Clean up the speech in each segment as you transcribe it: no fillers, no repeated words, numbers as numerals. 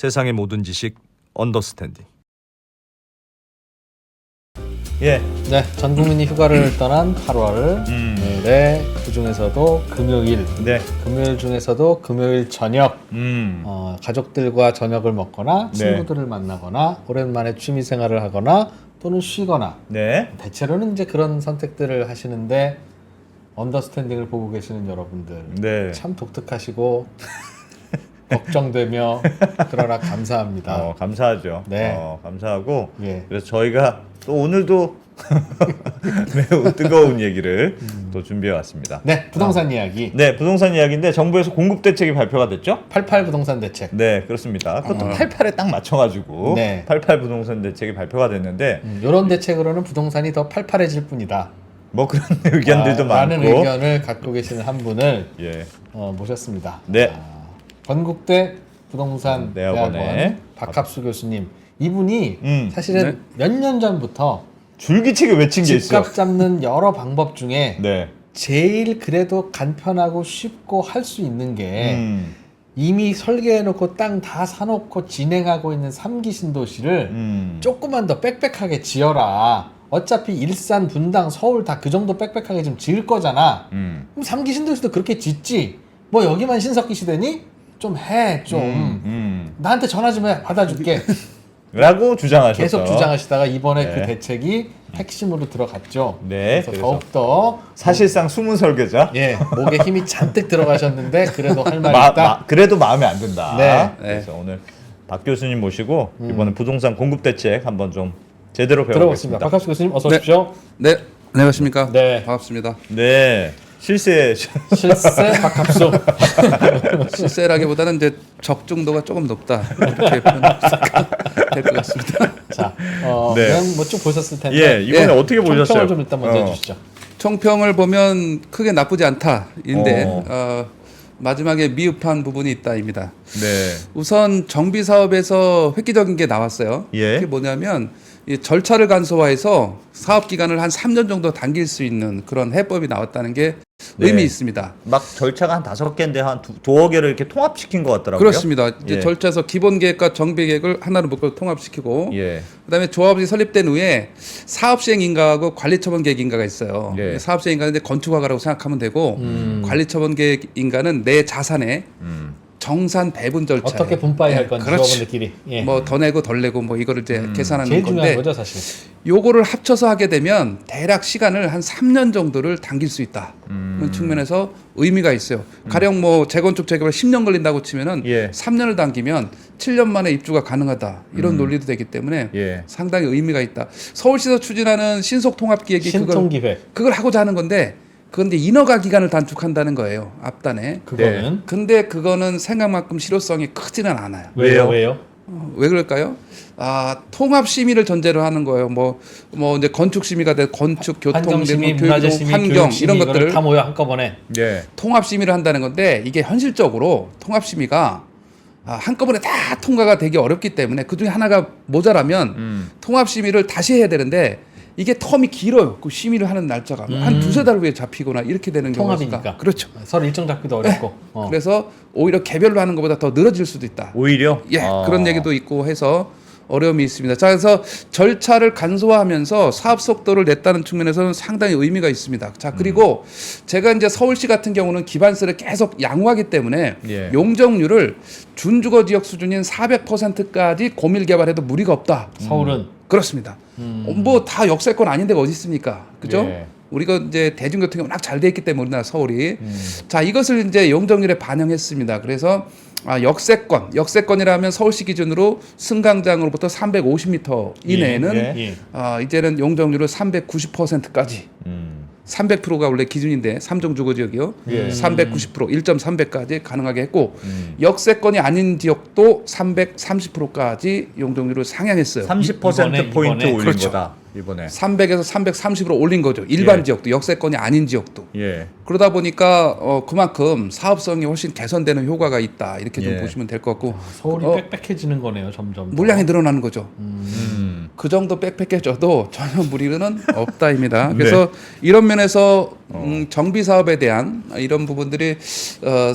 세상의 모든 지식 언더스탠딩. 예. 네, 전 국민이 휴가를 떠난 8월. 네, 그 중에서도 금요일. 네. 금요일 중에서도 금요일 저녁. 가족들과 저녁을 먹거나 친구들을 만나거나 오랜만에 취미 생활을 하거나 또는 쉬거나. 네. 대체로는 이제 그런 선택들을 하시는데 언더스탠딩을 보고 계시는 여러분들 네. 참 독특하시고 걱정되며 그러나 감사합니다. 감사하죠. 네. 감사하고 예. 그래서 저희가 또 오늘도 매우 뜨거운 얘기를 또 준비해 왔습니다. 네, 부동산 이야기. 네, 부동산 이야기인데 정부에서 공급 대책이 발표가 됐죠? 88 부동산 대책. 네, 그렇습니다. 그것도 88에 딱 맞춰가지고 네. 88 부동산 대책이 발표가 됐는데 이런 대책으로는 부동산이 더 팔팔해질 뿐이다. 뭐 그런 의견들도 많고 라는 의견을 갖고 계시는 한 분을 예. 모셨습니다. 네. 건국대 부동산 대학원의 대학원 박합수 교수님. 이분이 사실은 몇 년 전부터 줄기차게 외친 게 있어요. 집값 잡는 여러 방법 중에 네. 제일 그래도 간편하고 쉽고 할 수 있는 게 이미 설계해놓고 땅 다 사놓고 진행하고 있는 3기 신도시를 조금만 더 빽빽하게 지어라. 어차피 일산, 분당, 서울 다 그 정도 빽빽하게 좀 지을 거잖아. 그럼 3기 신도시도 그렇게 짓지. 뭐 여기만 신석기 시대니? 좀 해, 좀. 나한테 전화 좀 해, 받아줄게. 라고 주장하셨죠. 계속 주장하시다가 이번에 네. 그 대책이 핵심으로 들어갔죠. 네, 그래서 그래서 더욱더 사실상 숨은 설계자. 예, 목에 힘이 잔뜩 들어가셨는데 그래도 할 말이 있다. 그래도 마음에 안 든다. 네. 그래서 오늘 박 교수님 모시고 이번에 부동산 공급 대책 한번 좀 제대로 들어보겠습니다. 배워보겠습니다. 박합수 교수님 어서 오십시오. 네, 안녕하십니까. 네. 반갑습니다. 네, 실세. 실세 박합수. 실세라기보다는 이제 적중도가 조금 높다 이렇게 될것 같습니다. 자, 네. 그냥 뭐 쭉 보셨을 텐데. 예, 이번에 예. 어떻게 보셨어요? 총평을 좀 일단 먼저 해주시죠. 총평을 보면 크게 나쁘지 않다인데 마지막에 미흡한 부분이 있다입니다. 네. 우선 정비 사업에서 획기적인 게 나왔어요. 예. 그게 뭐냐면 이 절차를 간소화해서 사업 기간을 한 3년 정도 당길 수 있는 그런 해법이 나왔다는 게 네. 의미 있습니다. 막 절차가 한 5개인데 한 두어 개를 이렇게 통합시킨 것 같더라고요. 그렇습니다. 이제 예. 절차에서 기본 계획과 정비 계획을 하나로 묶어 통합시키고 예. 그다음에 조합이 설립된 후에 사업 시행 인가하고 관리 처분 계획 인가가 있어요. 예. 사업 시행 인가는 이제 건축허가라고 생각하면 되고 관리 처분 계획 인가는 내 자산의 정산 배분 절차. 어떻게 분파할 건지 그렇지. 조합원들끼리. 예. 뭐 더 내고 덜 내고 뭐 이거를 이제 계산하는 제일 중요한 건데 거죠, 사실. 요거를 합쳐서 하게 되면 대략 시간을 한 3년 정도를 당길 수 있다. 그런 측면에서 의미가 있어요. 가령 뭐 재건축 재개발 10년 걸린다고 치면은 예. 3년을 당기면 7년 만에 입주가 가능하다. 이런 논리도 되기 때문에 예. 상당히 의미가 있다. 서울시에서 추진하는 신속 통합 기획이 신통기획. 그걸 하고자 하는 건데 그런데 인허가 기간을 단축한다는 거예요. 앞단에. 그거는 근데 그거는 생각만큼 실효성이 크지는 않아요. 왜요? 왜 그럴까요? 통합 심의를 전제로 하는 거예요. 뭐 이제 건축 심의가 돼 건축, 교통, 환경심의, 교육, 문화재심의, 환경 교육심의 이런 것들을 다 모여 한꺼번에. 예. 통합 심의를 한다는 건데 이게 현실적으로 통합 심의가 한꺼번에 다 통과가 되기 어렵기 때문에 그 중에 하나가 모자라면 통합 심의를 다시 해야 되는데 이게 텀이 길어요. 그 심의를 하는 날짜가 한 두세 달 후에 잡히거나 이렇게 되는 경우가 통합이니까. 있으니까. 그렇죠. 서로 일정 잡기도 어렵고. 네. 그래서 오히려 개별로 하는 것보다 더 늘어질 수도 있다. 오히려? 예, 그런 얘기도 있고 해서 어려움이 있습니다. 자, 그래서 절차를 간소화하면서 사업 속도를 냈다는 측면에서는 상당히 의미가 있습니다. 자, 그리고 제가 이제 서울시 같은 경우는 기반세를 계속 양호하기 때문에 예. 용적률을 준주거 지역 수준인 400%까지 고밀 개발해도 무리가 없다. 서울은 그렇습니다. 뭐 다 역세권 아닌 데가 어디 있습니까? 그죠? 예. 우리가 이제 대중교통이 워낙 잘 돼 있기 때문에 우리나라 서울이 자 이것을 이제 용적률에 반영했습니다. 그래서 역세권이라면 서울시 기준으로 승강장으로부터 350m 이내에는 예. 이제는 용적률을 390%까지 300%가 원래 기준인데 3종 주거 지역이요. 예. 390% 1.3배까지 가능하게 했고 역세권이 아닌 지역도 330%까지 용적률을 상향했어요. 30% 포인트 올린 그렇죠. 거다. 이번에. 300에서 330으로 올린 거죠. 일반 예. 지역도 역세권이 아닌 지역도. 예. 그러다 보니까 그만큼 사업성이 훨씬 개선되는 효과가 있다. 이렇게 좀 예. 보시면 될 것 같고 서울이 빽빽해지는 거네요, 점점. 더. 물량이 늘어나는 거죠. 그 정도 빽빽해져도 전혀 무리는 없다입니다. 그래서 이런 면에서 정비 사업에 대한 이런 부분들이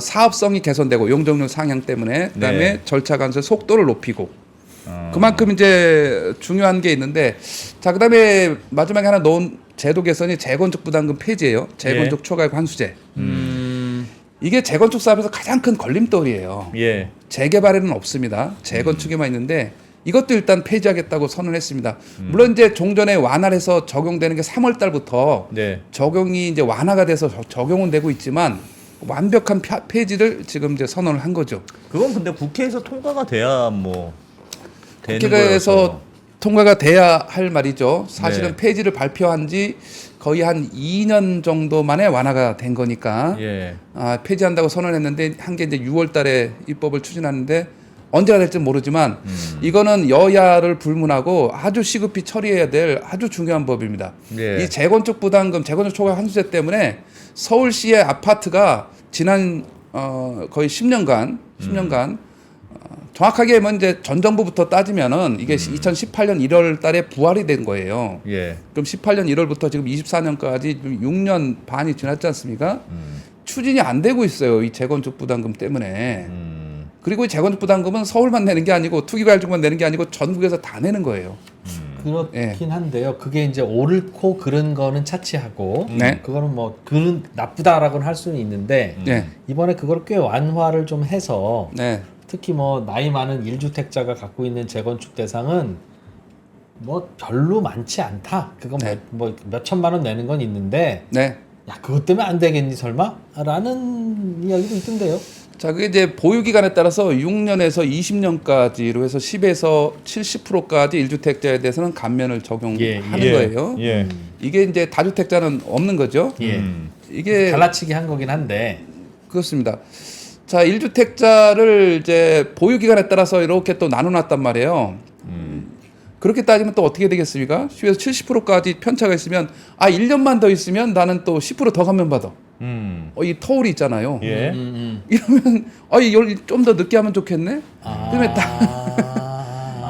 사업성이 개선되고 용적률 상향 때문에 그다음에 네. 절차 간섭 속도를 높이고 그만큼 이제 중요한 게 있는데 자 그다음에 마지막에 하나 넣은 제도 개선이 재건축 부담금 폐지예요. 재건축 초과액 환수제. 이게 재건축 사업에서 가장 큰 걸림돌이에요. 예. 재개발에는 없습니다. 재건축에만 있는데 이것도 일단 폐지하겠다고 선언했습니다. 물론 이제 종전에 완화를 해서 적용되는 게 3월 달부터 네. 적용이 이제 완화가 돼서 적용은 되고 있지만 완벽한 폐지를 지금 이제 선언을 한 거죠. 그건 근데 국회에서 통과가 돼야 뭐 되는 국회에서 거여서. 통과가 돼야 할 말이죠. 사실은 네. 폐지를 발표한 지 거의 한 2년 정도 만에 완화가 된 거니까 예. 폐지한다고 선언했는데 한 게 이제 6월 달에 입법을 추진하는데 언제가 될지 모르지만 이거는 여야를 불문하고 아주 시급히 처리해야 될 아주 중요한 법입니다. 예. 이 재건축 부담금, 재건축 초과 환수제 때문에 서울시의 아파트가 지난 거의 10년간 정확하게 뭐 이제 전 정부부터 따지면은 이게 2018년 1월 달에 부활이 된 거예요. 예. 그럼 18년 1월부터 지금 24년까지 6년 반이 지났지 않습니까? 추진이 안 되고 있어요. 이 재건축 부담금 때문에. 그리고 이 재건축 부담금은 서울만 내는 게 아니고 투기과열중만 내는 게 아니고 전국에서 다 내는 거예요. 그렇긴 한데요. 그게 이제 옳고 그른 거는 차치하고 네. 그거는 뭐 그런 나쁘다라고는 할 수는 있는데 네. 이번에 그걸 꽤 완화를 좀 해서 네. 특히 뭐 나이 많은 1주택자가 갖고 있는 재건축 대상은 뭐 별로 많지 않다. 그거 네. 몇 천만 원 내는 건 있는데 네. 야 그것 때문에 안 되겠니 설마? 라는 이야기도 있던데요. 자, 그게 이제 보유 기간에 따라서 6년에서 20년까지로 해서 10에서 70%까지 1주택자에 대해서는 감면을 적용하는 예, 거예요. 예. 이게 이제 다주택자는 없는 거죠. 예. 이게 갈라치기 한 거긴 한데 그렇습니다. 자, 1주택자를 이제 보유 기간에 따라서 이렇게 또 나눠놨단 말이에요. 그렇게 따지면 또 어떻게 되겠습니까? 10에서 70%까지 편차가 있으면 1년만 더 있으면 나는 또 10% 더 감면받아. 이 터울이 있잖아요. 예. 이러면 좀 더 늦게 하면 좋겠네. 그러면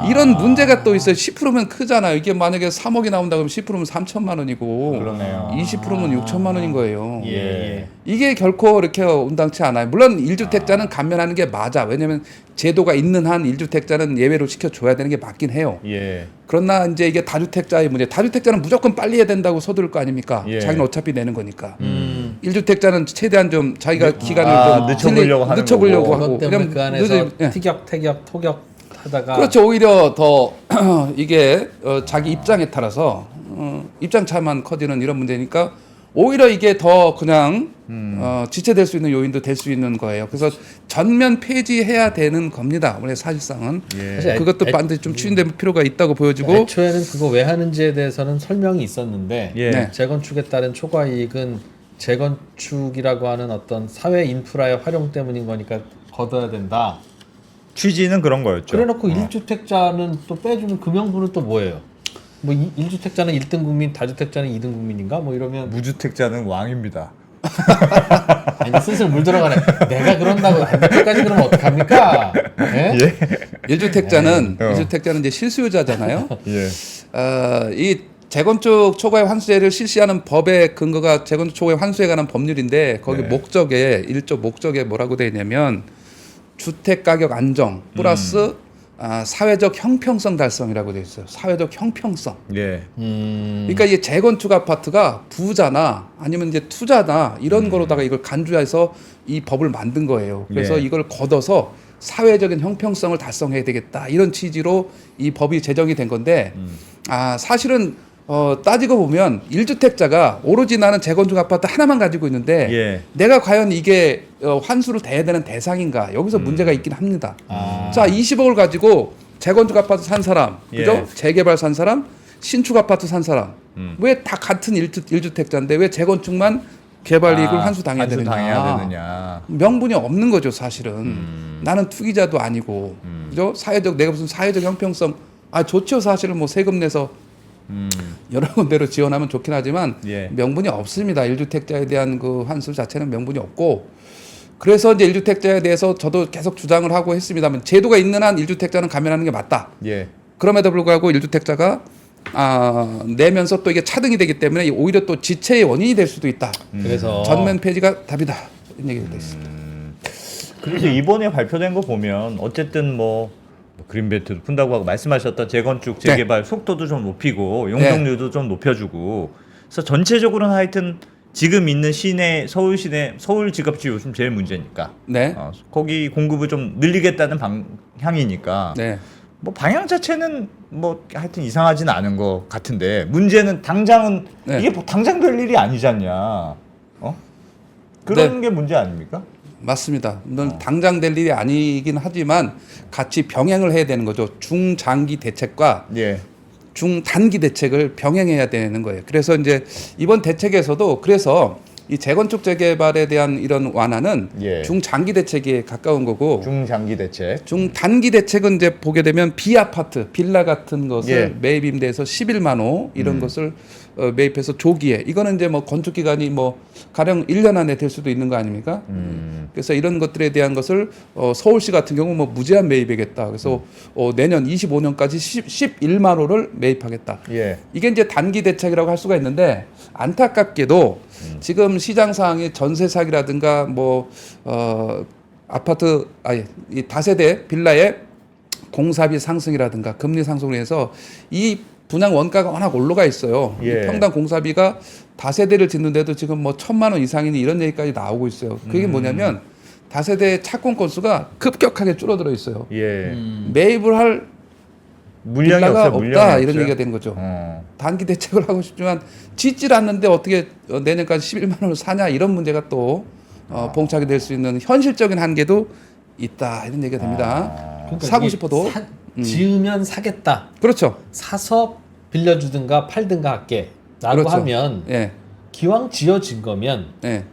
이런 문제가 또 있어요. 10%면 크잖아요. 이게 만약에 3억이 나온다 그러면 10%면 3천만 원이고 그러네요. 20%면 6천만 원인 거예요. 예. 이게 결코 이렇게 온당치 않아요. 물론 1주택자는 감면하는 게 맞아. 왜냐하면 제도가 있는 한 1주택자는 예외로 시켜줘야 되는 게 맞긴 해요. 예. 그러나 이제 이게 다주택자의 문제. 다주택자는 무조건 빨리 해야 된다고 서두를 거 아닙니까? 예. 자기는 어차피 내는 거니까. 1주택자는 최대한 좀 자기가 기간을 좀 늦춰보려고 하는 늦춰보려고 거고. 하고. 그것 때문에 왜냐면 그 안에서 예. 티격 토격 하다가 그렇죠. 오히려 더 이게 자기 입장에 따라서 입장 차만 커지는 이런 문제니까 오히려 이게 더 그냥 지체될 수 있는 요인도 될 수 있는 거예요. 그래서 전면 폐지해야 되는 겁니다. 원래 사실상은 예. 사실 그것도 반드시 좀 추진될 필요가 있다고 보여지고 애초에는 그거 왜 하는지에 대해서는 설명이 있었는데 예. 네. 재건축에 따른 초과 이익은 재건축이라고 하는 어떤 사회 인프라의 활용 때문인 거니까 걷어야 된다. 취지는 그런 거였죠. 그래놓고 1주택자는 또 빼주는 그 명분은 또 뭐예요? 뭐 1주택자는 1등 국민, 다주택자는 2등 국민인가? 뭐 이러면 무주택자는 왕입니다. 아니 슬슬 물 들어가네. 내가 그런다고 끝까지 그러면 어떡합니까? 예? 예. 1주택자는 어. 1주택자는 이제 실수요자잖아요. 예. 이 재건축 초과의 환수제를 실시하는 법의 근거가 재건축 초과의 환수에 관한 법률인데 거기 네. 목적에 1조 목적에 뭐라고 되어 있냐면 주택 가격 안정 플러스 사회적 형평성 달성이라고 되어 있어요. 사회적 형평성. 예. 그러니까 이 재건축 아파트가 부자나 아니면 이제 투자나 이런 거로다가 이걸 간주해서 이 법을 만든 거예요. 그래서 예. 이걸 걷어서 사회적인 형평성을 달성해야 되겠다 이런 취지로 이 법이 제정이 된 건데 사실은 따지고 보면 1주택자가 오로지 나는 재건축 아파트 하나만 가지고 있는데 예. 내가 과연 이게 환수를 대야 되는 대상인가 여기서 문제가 있긴 합니다. 자 20억을 가지고 재건축 아파트 산 사람, 예. 그죠? 재개발 산 사람, 신축 아파트 산 사람 왜 다 같은 1주택자인데 왜 재건축만 개발 이익을 환수 당해야 되느냐? 당해야 되느냐. 명분이 없는 거죠 사실은. 나는 투기자도 아니고 그죠? 내가 무슨 사회적 형평성 좋죠 사실은 뭐 세금 내서 여러 군데로 지원하면 좋긴 하지만 예. 명분이 없습니다. 1주택자에 대한 그 환수 자체는 명분이 없고 그래서 이제 1주택자에 대해서 저도 계속 주장을 하고 했습니다만 제도가 있는 한 1주택자는 감면하는 게 맞다. 예. 그럼에도 불구하고 1주택자가 내면서 또 이게 차등이 되기 때문에 오히려 또 지체의 원인이 될 수도 있다. 그래서 전면 폐지가 답이다. 이런 얘기가 돼 있습니다. 그래서 이번에 발표된 거 보면 어쨌든 뭐 그린벨트도 푼다고 하고 말씀하셨던 재건축 재개발 속도도 좀 높이고 용적률도 좀 높여주고 그래서 전체적으로는 하여튼 지금 있는 시내 서울지갑지 요즘 제일 문제니까 네. 거기 공급을 좀 늘리겠다는 방향이니까 네. 뭐 방향 자체는 뭐 하여튼 이상하진 않은 것 같은데 문제는 당장은 네. 이게 뭐 당장 될 일이 아니잖냐 그런 게 문제 아닙니까? 맞습니다. 물론 당장 될 일이 아니긴 하지만 같이 병행을 해야 되는 거죠. 중장기 대책과 예. 중단기 대책을 병행해야 되는 거예요. 그래서 이제 이번 대책에서도 그래서 이 재건축 재개발에 대한 이런 완화는 예. 중장기 대책에 가까운 거고 중장기 대책. 중단기 대책은 이제 보게 되면 비아파트, 빌라 같은 것을 예. 매입 임대해서 11만 호 이런 것을 매입해서 조기에 이거는 이제 뭐 건축 기간이 뭐 가령 1년 안에 될 수도 있는 거 아닙니까? 그래서 이런 것들에 대한 것을 서울시 같은 경우 뭐 무제한 매입하겠다. 그래서 내년 25년까지 11만 호를 매입하겠다. 예. 이게 이제 단기 대책이라고 할 수가 있는데 안타깝게도 지금 시장 상황이 전세 사기라든가 뭐 아파트 이 다세대 빌라의 공사비 상승이라든가 금리 상승으로 해서 이 분양 원가가 워낙 올라가 있어요. 예. 평당 공사비가 다세대를 짓는데도 지금 뭐 1,000만 원 이상이니 이런 얘기까지 나오고 있어요. 그게 뭐냐면 다세대 착공 건수가 급격하게 줄어들어 있어요. 예. 매입을 할 물량이 빌라가 없어요. 물량이 없다 이런 없어요? 얘기가 되는 거죠. 단기 대책을 하고 싶지만 짓질 않는데 어떻게 내년까지 11만 원을 사냐 이런 문제가 또 봉착이 될 수 있는 현실적인 한계도 있다 이런 얘기가 됩니다. 그러니까 사고 이게 싶어도 지으면 사겠다. 그렇죠. 사서 빌려주든가 팔든가 할게. 라고 그렇죠. 하면 예, 기왕 지어진 거면 예,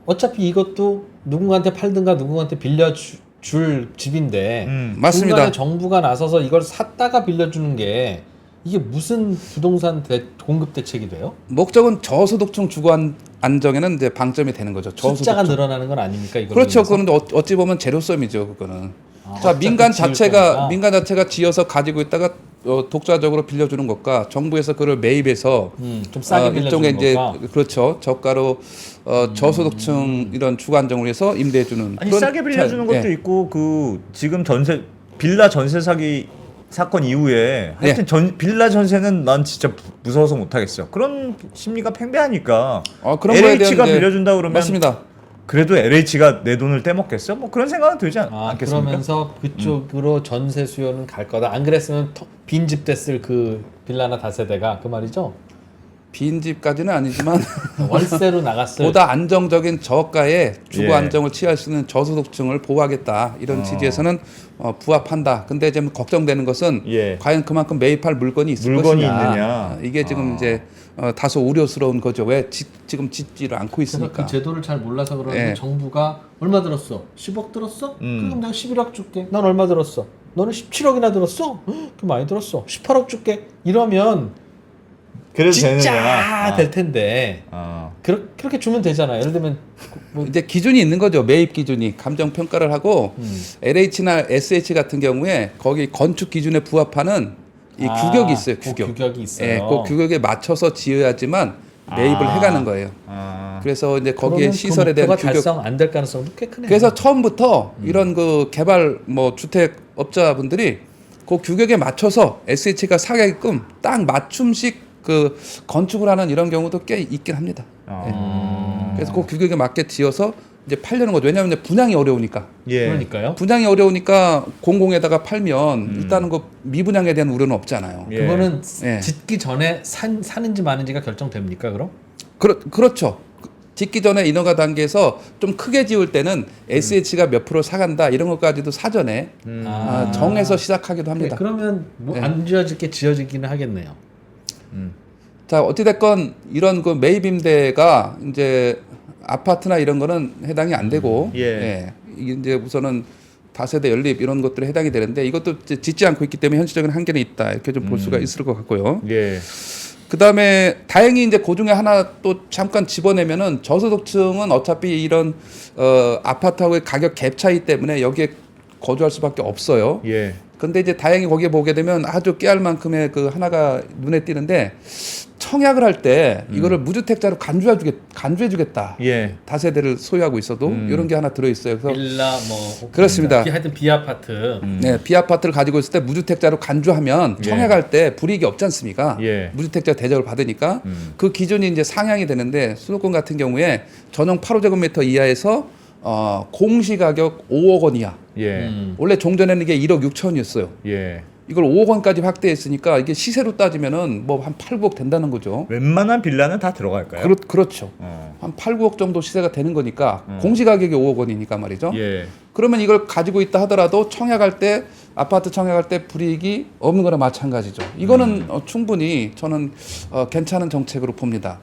어차피 이것도 누군가한테 팔든가 누군가한테 빌려줄 집인데 맞습니다. 중간에 정부가 나서서 이걸 샀다가 빌려주는 게 이게 무슨 부동산 공급 대책이 돼요? 목적은 저소득층 주거 안정에는 이제 방점이 되는 거죠. 숫자가 저소득층. 늘어나는 건 아닙니까? 이걸 그렇죠. 위해서? 그건 어찌 보면 제로섬이죠. 그거는. 자 어차피 민간 지을 자체가 거니까. 민간 자체가 지어서 가지고 있다가 독자적으로 빌려주는 것과 정부에서 그걸 매입해서 좀 싸게 빌려주는 일종의 이제 것과. 그렇죠 저가로 저소득층 이런 주거 안정을 위해서 임대해주는 아니 그런 싸게 빌려주는 것도 예. 있고 그 지금 빌라 전세 사기 사건 이후에 하여튼 빌라 전세는 난 진짜 무서워서 못 하겠어. 그런 심리가 팽배하니까 그런 거에 대한 LH가 이제- 빌려준다 그러면 맞습니다. 그래도 LH가 내 돈을 떼먹겠어? 뭐 그런 생각은 들지 않겠습니까? 그러면서 그쪽으로 전세 수요는 갈 거다. 안 그랬으면 빈집 됐을 그 빌라나 다세대가 그 말이죠. 빈집까지는 아니지만 월세로 나갔을 보다 안정적인 저가의 주거 예. 안정을 취할 수 있는 저소득층을 보호하겠다 이런 취지에서는 부합한다. 근데 지금 걱정되는 것은 예. 과연 그만큼 매입할 물건이 있을 물건이 것이냐. 있느냐. 이게 지금 이제 다소 우려스러운 거죠. 왜 지금 짓지를 않고 그래서 있으니까. 그 제도를 잘 몰라서 그러는데 예. 정부가 얼마 들었어? 10억 들었어? 그럼 내가 11억 줄게. 넌 얼마 들었어? 너는 17억이나 들었어? 그 많이 들었어. 18억 줄게. 이러면 그래도 진짜 되느냐? 될 텐데 그렇게 주면 되잖아. 예를 들면 뭐 이제 기준이 있는 거죠. 매입 기준이 감정 평가를 하고 LH나 SH 같은 경우에 거기 건축 기준에 부합하는 이 규격이 있어요. 규격이 있어요. 예, 그 규격에 맞춰서 지어야지만 매입을 해가는 거예요. 그래서 이제 거기에 그러면 시설에 그 대한 목표가 규격. 달성 안 될 가능성도 꽤 크네요. 그래서 처음부터 이런 그 개발 뭐 주택 업자분들이 그 규격에 맞춰서 SH가 사게끔 딱 맞춤식 그 건축을 하는 이런 경우도 꽤 있긴 합니다. 그래서 그 규격에 맞게 지어서 이제 팔려는 거죠. 왜냐하면 이제 분양이 어려우니까. 예. 그러니까요. 분양이 어려우니까 공공에다가 팔면 일단은 그 미분양에 대한 우려는 없잖아요. 예. 그거는 예. 짓기 전에 사는지 마는지가 결정됩니까? 그럼? 그렇죠. 짓기 전에 인허가 단계에서 좀 크게 지을 때는 SH가 몇 프로 사간다 이런 것까지도 사전에 정해서 시작하기도 합니다. 그러면 뭐 안 지어질 게 지어지기는 하겠네요. 자 어찌됐건 이런 그 매입 임대가 이제 아파트나 이런 거는 해당이 안 되고 예. 이게 이제 우선은 다세대 연립 이런 것들에 해당이 되는데 이것도 이제 짓지 않고 있기 때문에 현실적인 한계는 있다 이렇게 좀 볼 수가 있을 것 같고요. 예. 그다음에 다행히 이제 그 중에 하나 또 잠깐 집어내면은 저소득층은 어차피 이런 아파트하고의 가격 갭 차이 때문에 여기에 거주할 수밖에 없어요. 예. 근데 이제 다행히 거기에 보게 되면 아주 깨알 만큼의 그 하나가 눈에 띄는데 청약을 할 때 이거를 무주택자로 간주해주겠다. 예. 다세대를 소유하고 있어도 이런 게 하나 들어있어요. 그래서 빌라 뭐 그렇습니다. 하여튼 비아파트. 네, 비아파트를 가지고 있을 때 무주택자로 간주하면 청약할 때 불이익이 없지 않습니까? 예. 무주택자 대접을 받으니까 그 기준이 이제 상향이 되는데 수도권 같은 경우에 전용 8호제곱미터 이하에서 공시가격 5억 원 이하. 예. 원래 종전에는 이게 1억 6천이었어요. 예. 이걸 5억 원까지 확대했으니까 이게 시세로 따지면은 뭐 한 8, 9억 된다는 거죠. 웬만한 빌라는 다 들어갈까요? 그렇죠. 한 8, 9억 정도 시세가 되는 거니까 공시가격이 5억 원이니까 말이죠. 예. 그러면 이걸 가지고 있다 하더라도 청약할 때 아파트 청약할 때 불이익이 없는 거나 마찬가지죠. 이거는 충분히 저는 괜찮은 정책으로 봅니다.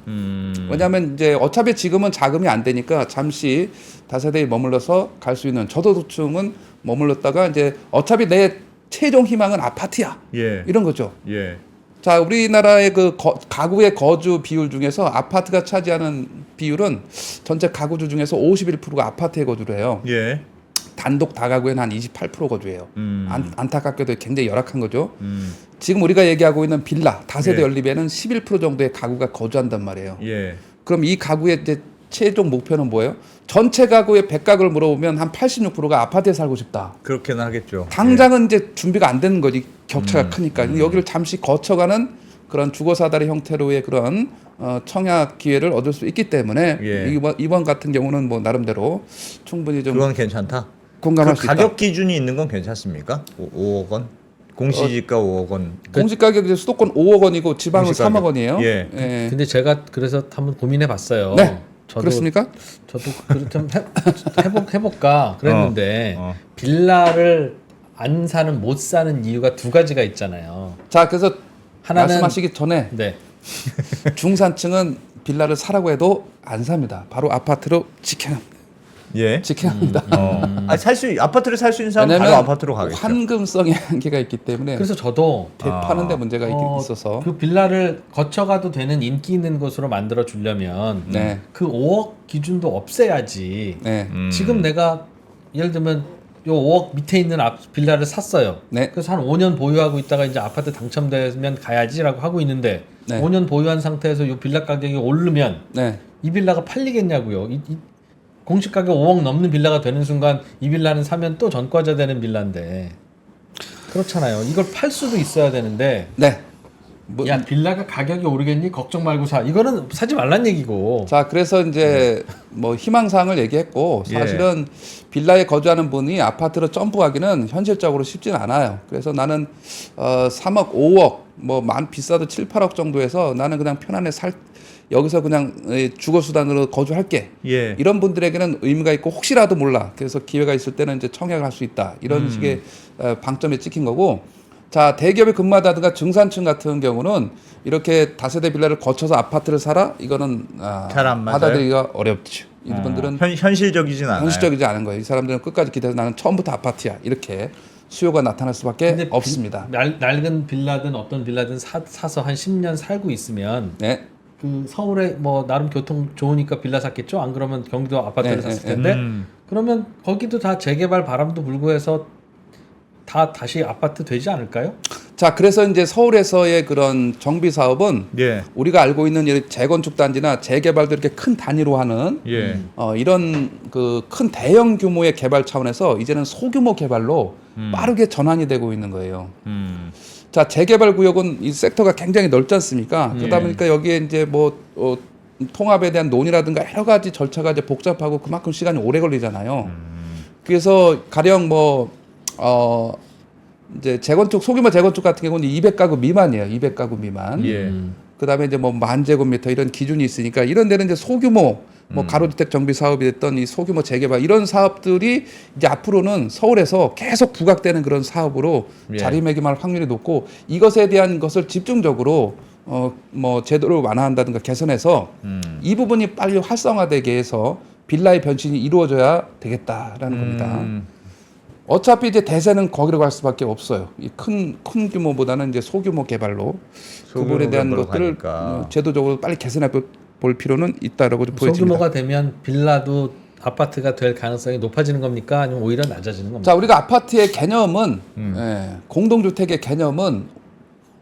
왜냐하면 이제 어차피 지금은 자금이 안 되니까 잠시 다세대에 머물러서 갈 수 있는 저소득층은 머물렀다가 이제 어차피 내 최종 희망은 아파트야. 예. 이런 거죠. 예. 자, 우리나라의 그 가구의 거주 비율 중에서 아파트가 차지하는 비율은 전체 가구주 중에서 51%가 아파트에 거주를 해요. 예. 단독 다가구에는 한 28% 거주해요. 안타깝게도 굉장히 열악한 거죠. 음. 지금 우리가 얘기하고 있는 빌라 다세대 예. 연립에는 11% 정도의 가구가 거주한단 말이에요. 예. 그럼 이 가구의 이제 최종 목표는 뭐예요? 전체 가구의 100가구를 물어보면 한 86%가 아파트에 살고 싶다. 그렇게는 하겠죠. 당장은 이제 준비가 안 되는 거지. 격차가 크니까. 근데 여기를 잠시 거쳐가는 그런 주거사다리 형태로의 그런 청약 기회를 얻을 수 있기 때문에 예. 이번 같은 경우는 뭐 나름대로 충분히 좀 그건 괜찮다. 공감할 그 수 가격 있다. 기준이 있는 건 괜찮습니까? 5억 원? 공시지가 5억 원. 공시 가격이 이제 수도권 5억 원이고 지방은 공시 3억 가격. 원이에요. 예. 근데 제가 그래서 한번 고민해 봤어요. 네. 그렇습니까? 저도 좀 해볼까 그랬는데 어. 빌라를 안 사는 못 사는 이유가 두 가지가 있잖아요. 자, 그래서 하나는 말씀하시기 전에 네. 중산층은 빌라를 사라고 해도 안 삽니다. 바로 아파트로 직행합니다. 예. 직행합니다. 아파트를 살 수 있는 사람은 바로 왜냐하면 아파트로 가겠죠. 환금성의 한계가 있기 때문에 그래서 저도 대파는데 문제가 있어서 그 빌라를 거쳐가도 되는 인기 있는 곳으로 만들어 주려면 네. 그 5억 기준도 없애야지. 네. 지금 내가 예를 들면 요 5억 밑에 있는 빌라를 샀어요. 네. 그래서 한 5년 보유하고 있다가 이제 아파트 당첨되면 가야지라고 하고 있는데 네. 5년 보유한 상태에서 요 빌라 가격이 오르면 네. 이 빌라가 팔리겠냐고요. 공시 가격 5억 넘는 빌라가 되는 순간 이 빌라는 사면 또 전과자 되는 빌라인데 그렇잖아요. 이걸 팔 수도 있어야 되는데 네. 뭐, 야 빌라가 가격이 오르겠니? 걱정 말고 사. 이거는 사지 말란 얘기고. 자, 그래서 이제 뭐 희망사항을 얘기했고 사실은 빌라에 거주하는 분이 아파트로 점프하기는 현실적으로 쉽진 않아요. 그래서 나는 3억, 5억 뭐 비싸도 7, 8억 정도에서 나는 그냥 편안히 여기서 그냥 주거수단으로 거주할게. 예. 이런 분들에게는 의미가 있고 혹시라도 몰라. 그래서 기회가 있을 때는 이제 청약을 할 수 있다. 이런 식의 방점에 찍힌 거고. 자, 대기업에 근무하다든가 중산층 같은 경우는 이렇게 다세대 빌라를 거쳐서 아파트를 사라? 이거는 잘안 맞아요? 받아들이기가 어렵죠. 이분들은 현실적이진 않아요. 현실적이지 않은 거예요. 이 사람들은 끝까지 기대해서 나는 처음부터 아파트야. 이렇게 수요가 나타날 수밖에 근데 없습니다. 낡은 빌라든 어떤 빌라든 사서 한 10년 살고 있으면 네. 그 서울에 뭐 나름 교통 좋으니까 빌라 샀겠죠. 안 그러면 경기도 아파트를 샀을 텐데 그러면 거기도 다 재개발 바람도 불고 해서 다 다시 아파트 되지 않을까요? 자, 그래서 이제 서울에서의 그런 정비 사업은 예. 우리가 알고 있는 이 재건축 단지나 재개발도 이렇게 큰 단위로 하는 예. 이런 그 큰 대형 규모의 개발 차원에서 이제는 소규모 개발로 빠르게 전환이 되고 있는 거예요. 자, 재개발 구역은 이 섹터가 굉장히 넓지 않습니까? 그러다 보니까 여기에 이제 뭐 통합에 대한 논의라든가 여러 가지 절차가 이제 복잡하고 그만큼 시간이 오래 걸리잖아요. 그래서 가령 이제 재건축 소규모 재건축 같은 경우는 200가구 미만이에요. 200가구 미만. 예. 그다음에 이제 뭐 10,000제곱미터 이런 기준이 있으니까 이런 데는 이제 소규모 뭐 가로주택 정비 사업이 됐던 이 소규모 재개발 이런 사업들이 이제 앞으로는 서울에서 계속 부각되는 그런 사업으로 예. 자리매김할 확률이 높고 이것에 대한 것을 집중적으로 뭐 제도를 완화한다든가 개선해서 이 부분이 빨리 활성화되게 해서 빌라의 변신이 이루어져야 되겠다라는 겁니다. 어차피 이제 대세는 거기로 갈 수밖에 없어요. 이 큰 규모보다는 이제 소규모 개발로 그 소규모 부분에 대한 개발로 것들을 가니까. 제도적으로 빨리 개선해 볼 필요는 있다라고 좀 보여집니다. 소규모가 되면 빌라도 아파트가 될 가능성이 높아지는 겁니까? 아니면 오히려 낮아지는 겁니까? 자, 우리가 아파트의 개념은 공동주택의 개념은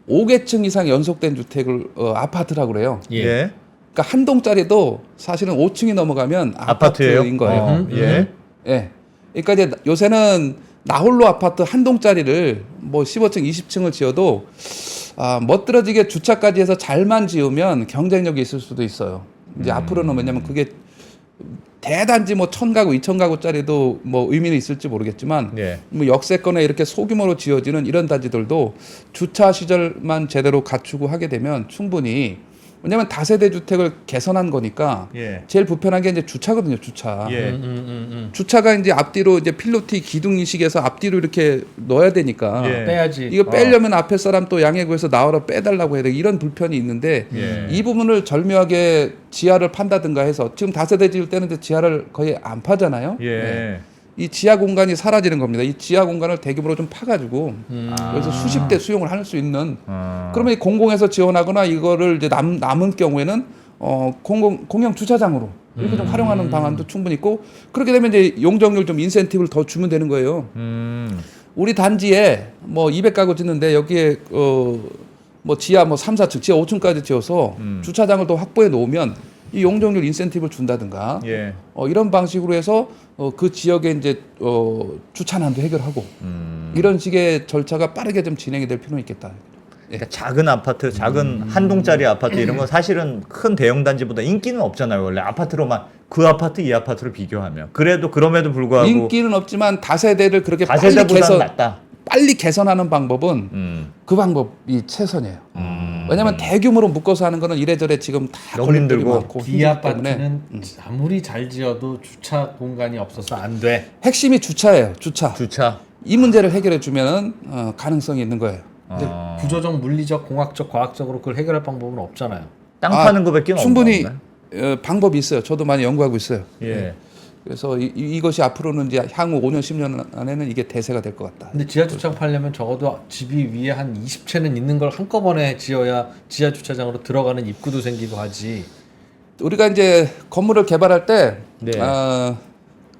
5계층 이상 연속된 주택을 아파트라고 그래요. 예. 그러니까 한 동짜리도 사실은 5층이 넘어가면 아파트예요? 아파트인 거예요. 예. 예. 그러니까 이제 요새는 나홀로 아파트 한 동짜리를 뭐 15층, 20층을 지어도 멋들어지게 주차까지 해서 잘만 지으면 경쟁력이 있을 수도 있어요. 이제 앞으로는 왜냐면 그게 대단지 뭐 1000가구, 2000가구짜리도 뭐 의미는 있을지 모르겠지만 예. 뭐 역세권에 이렇게 소규모로 지어지는 이런 단지들도 주차 시설만 제대로 갖추고 하게 되면 충분히 왜냐면 다세대 주택을 개선한 거니까 예. 제일 불편한 게 이제 주차거든요, 주차. 예. 주차가 이제 앞뒤로 이제 필로티 기둥 이식해서 앞뒤로 이렇게 넣어야 되니까 예. 빼야지. 이거 빼려면 앞에 사람 또 양해구에서 나와라 빼달라고 해야 돼. 이런 불편이 있는데 예. 이 부분을 절묘하게 지하를 판다든가 해서 지금 다세대 지을 때는 이제 지하를 거의 안 파잖아요. 예. 네. 이 지하 공간이 사라지는 겁니다. 이 지하 공간을 대규모로 좀 파가지고 여기서 수십 대 수용을 할 수 있는 그러면 이 공공에서 지원하거나 이거를 이제 남은 경우에는 공영 주차장으로 이렇게 좀 활용하는 방안도 충분히 있고 그렇게 되면 이제 용적률 좀 인센티브를 더 주면 되는 거예요. 우리 단지에 뭐 200가구 짓는데 여기에 뭐 지하 뭐 3, 4층, 지하 5층까지 지어서 주차장을 더 확보해 놓으면 이 용적률 인센티브를 준다든가 예. 이런 방식으로 해서 그 지역에 이제 주차난도 해결하고 이런 식의 절차가 빠르게 좀 진행이 될 필요는 있겠다. 그러니까 작은 아파트, 작은 한 동짜리 아파트 이런 건 사실은 큰 대형 단지보다 인기는 없잖아요. 원래 아파트로만 그 아파트 이 아파트를 비교하면 그래도 그럼에도 불구하고 인기는 없지만 다세대를 그렇게 다세대보다는 낫다. 빨리 개선하는 방법은 그 방법이 최선이에요. 왜냐하면 대규모로 묶어서 하는 거는 이래저래 지금 다 너무 걸림돌이 힘들고 많고 B 힘들기 아파트는 때문에 아무리 잘 지어도 주차 공간이 없어서 안 돼. 핵심이 주차예요. 주차. 주차. 이 문제를 해결해 주면은 가능성이 있는 거예요. 근데 구조적, 물리적, 공학적, 과학적으로 그걸 해결할 방법은 없잖아요. 땅 파는 거밖에 충분히 없나요? 방법이 있어요. 저도 많이 연구하고 있어요. 예. 그래서 이것이 앞으로는 이제 향후 5년, 10년 안에는 이게 대세가 될 것 같다. 근데 지하 주차장 팔려면 적어도 집이 위에 한 20채는 있는 걸 한꺼번에 지어야 지하 주차장으로 들어가는 입구도 생기고 하지. 우리가 이제 건물을 개발할 때 네.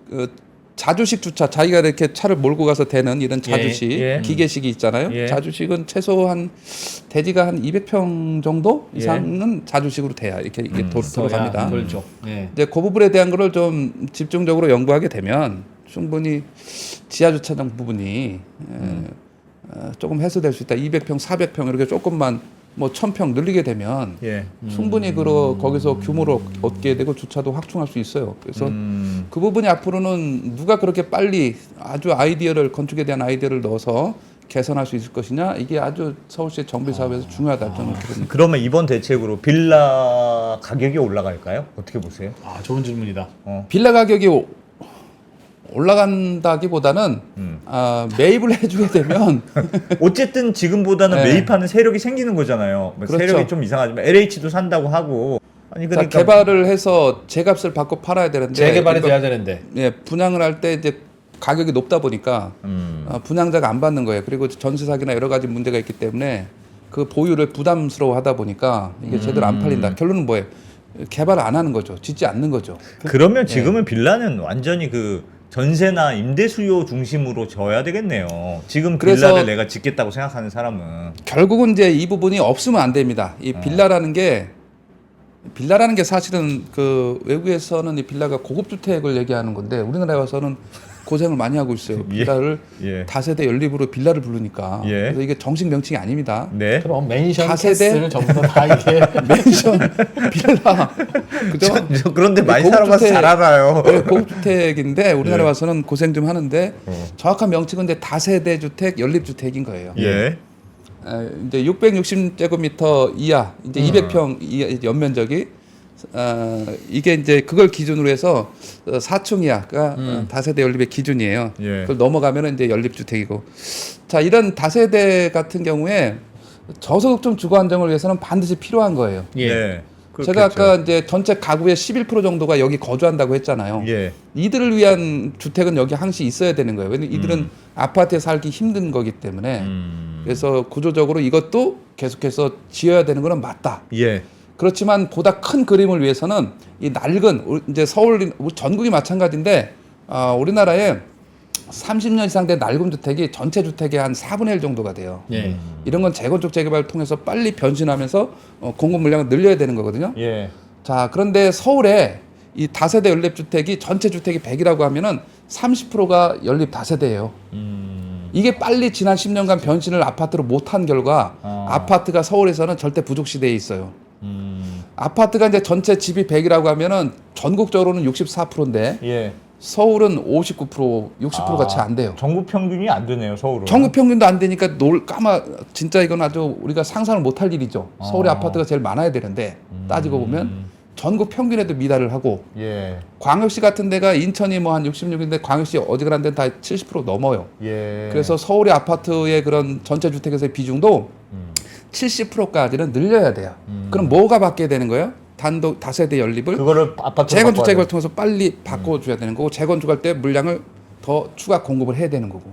그 자주식 주차, 자기가 이렇게 차를 몰고 가서 대는 이런 자주식, 예. 기계식이 있잖아요. 예. 자주식은 최소한 대지가 한 200평 정도 이상은 자주식으로 돼야 이렇게 돌아갑니다. 그렇죠. 예. 이제 그 부분에 대한 거를 좀 집중적으로 연구하게 되면 충분히 지하 주차장 부분이 조금 해소될 수 있다. 200평, 400평 이렇게 조금만 뭐 1000평 늘리게 되면 예. 충분히 거기서 규모를 얻게 되고 주차도 확충할 수 있어요. 그래서 그 부분이 앞으로는 누가 그렇게 빨리 아주 건축에 대한 아이디어를 넣어서 개선할 수 있을 것이냐 이게 아주 서울시 정비 사업에서 중요하다 저는 그렇게 봅니다. 그러면 이번 대책으로 빌라 가격이 올라갈까요? 어떻게 보세요? 아, 좋은 질문이다. 빌라 가격이 올라간다기보다는 매입을 해주게 되면 어쨌든 지금보다는 네. 매입하는 세력이 생기는 거잖아요. 그렇죠. 세력이 좀 이상하지만 LH도 산다고 하고 아니 자, 그러니까 개발을 해서 제값을 받고 팔아야 되는데 재개발이 이거- 돼야 되는데. 예, 분양을 할 때 이제 가격이 높다 보니까 분양자가 안 받는 거예요. 그리고 전세 사기나 여러 가지 문제가 있기 때문에 그 보유를 부담스러워하다 보니까 이게 제대로 안 팔린다. 결론은 뭐예요? 개발을 안 하는 거죠. 짓지 않는 거죠. 그러면 지금은 빌라는 완전히 그 전세나 임대 수요 중심으로 져야 되겠네요. 지금 그래서- 빌라를 내가 짓겠다고 생각하는 사람은 결국은 이제 이 부분이 없으면 안 됩니다. 이 빌라라는 게 사실은 그 외국에서는 이 빌라가 고급 주택을 얘기하는 건데 우리나라에 와서는 고생을 많이 하고 있어요. 예. 빌라를 예. 다세대 연립으로 빌라를 부르니까. 예. 그래서 이게 정식 명칭이 아닙니다. 네. 그럼 맨션, 다세대? 캐슬 전부 다 이게 맨션, 빌라, 그죠? 저 그런데 많이 고급 살아봐서 주택- 잘 알아요. 네, 고급주택인데 우리나라 예. 와서는 고생 좀 하는데 정확한 명칭은 이제 다세대 주택, 연립주택인 거예요. 예. 이제 660제곱미터 이하, 이제 200평 이하 연면적이 이게 이제 그걸 기준으로 해서 4층 이하가 다세대 연립의 기준이에요. 예. 그걸 넘어가면 이제 연립주택이고. 자, 이런 다세대 같은 경우에 저소득층 주거 안정을 위해서는 반드시 필요한 거예요. 예. 네. 제가 그렇겠죠. 아까 이제 전체 가구의 11% 정도가 여기 거주한다고 했잖아요. 예. 이들을 위한 주택은 여기 항시 있어야 되는 거예요. 왜냐면 이들은 아파트에 살기 힘든 거기 때문에. 그래서 구조적으로 이것도 계속해서 지어야 되는 거는 맞다. 예. 그렇지만 보다 큰 그림을 위해서는 이 낡은 이제 서울 전국이 마찬가지인데 우리나라에 30년 이상 된 낡은 주택이 전체 주택의 한 4분의 1 정도가 돼요. 예. 이런 건 재건축 재개발을 통해서 빨리 변신하면서 공급 물량을 늘려야 되는 거거든요. 예. 자, 그런데 서울에 이 다세대 연립주택이 전체 주택이 100이라고 하면은 30%가 연립 다세대예요. 이게 빨리 지난 10년간 변신을 아파트로 못한 결과 아파트가 서울에서는 절대 부족 시대에 있어요. 아파트가 이제 전체 집이 100이라고 하면은 전국적으로는 64%인데 예. 서울은 59%, 60%가 채 안 돼요. 전국 평균이 안 되네요, 서울은. 전국 평균도 안 되니까 진짜 이건 아주 우리가 상상을 못할 일이죠. 서울에 아파트가 제일 많아야 되는데 따지고 보면 전국 평균에도 미달을 하고 예. 광역시 같은 데가 인천이 뭐 한 66인데 광역시 어지간한 데는 다 70% 넘어요. 예. 그래서 서울의 아파트의 그런 전체 주택에서의 비중도 70%까지는 늘려야 돼요. 그럼 뭐가 바뀌어야 되는 거예요? 단독 다세대 연립을 그거를 아파트 재건축 재개발을 통해서 빨리 바꿔줘야 되는 거고 재건축할 때 물량을 더 추가 공급을 해야 되는 거고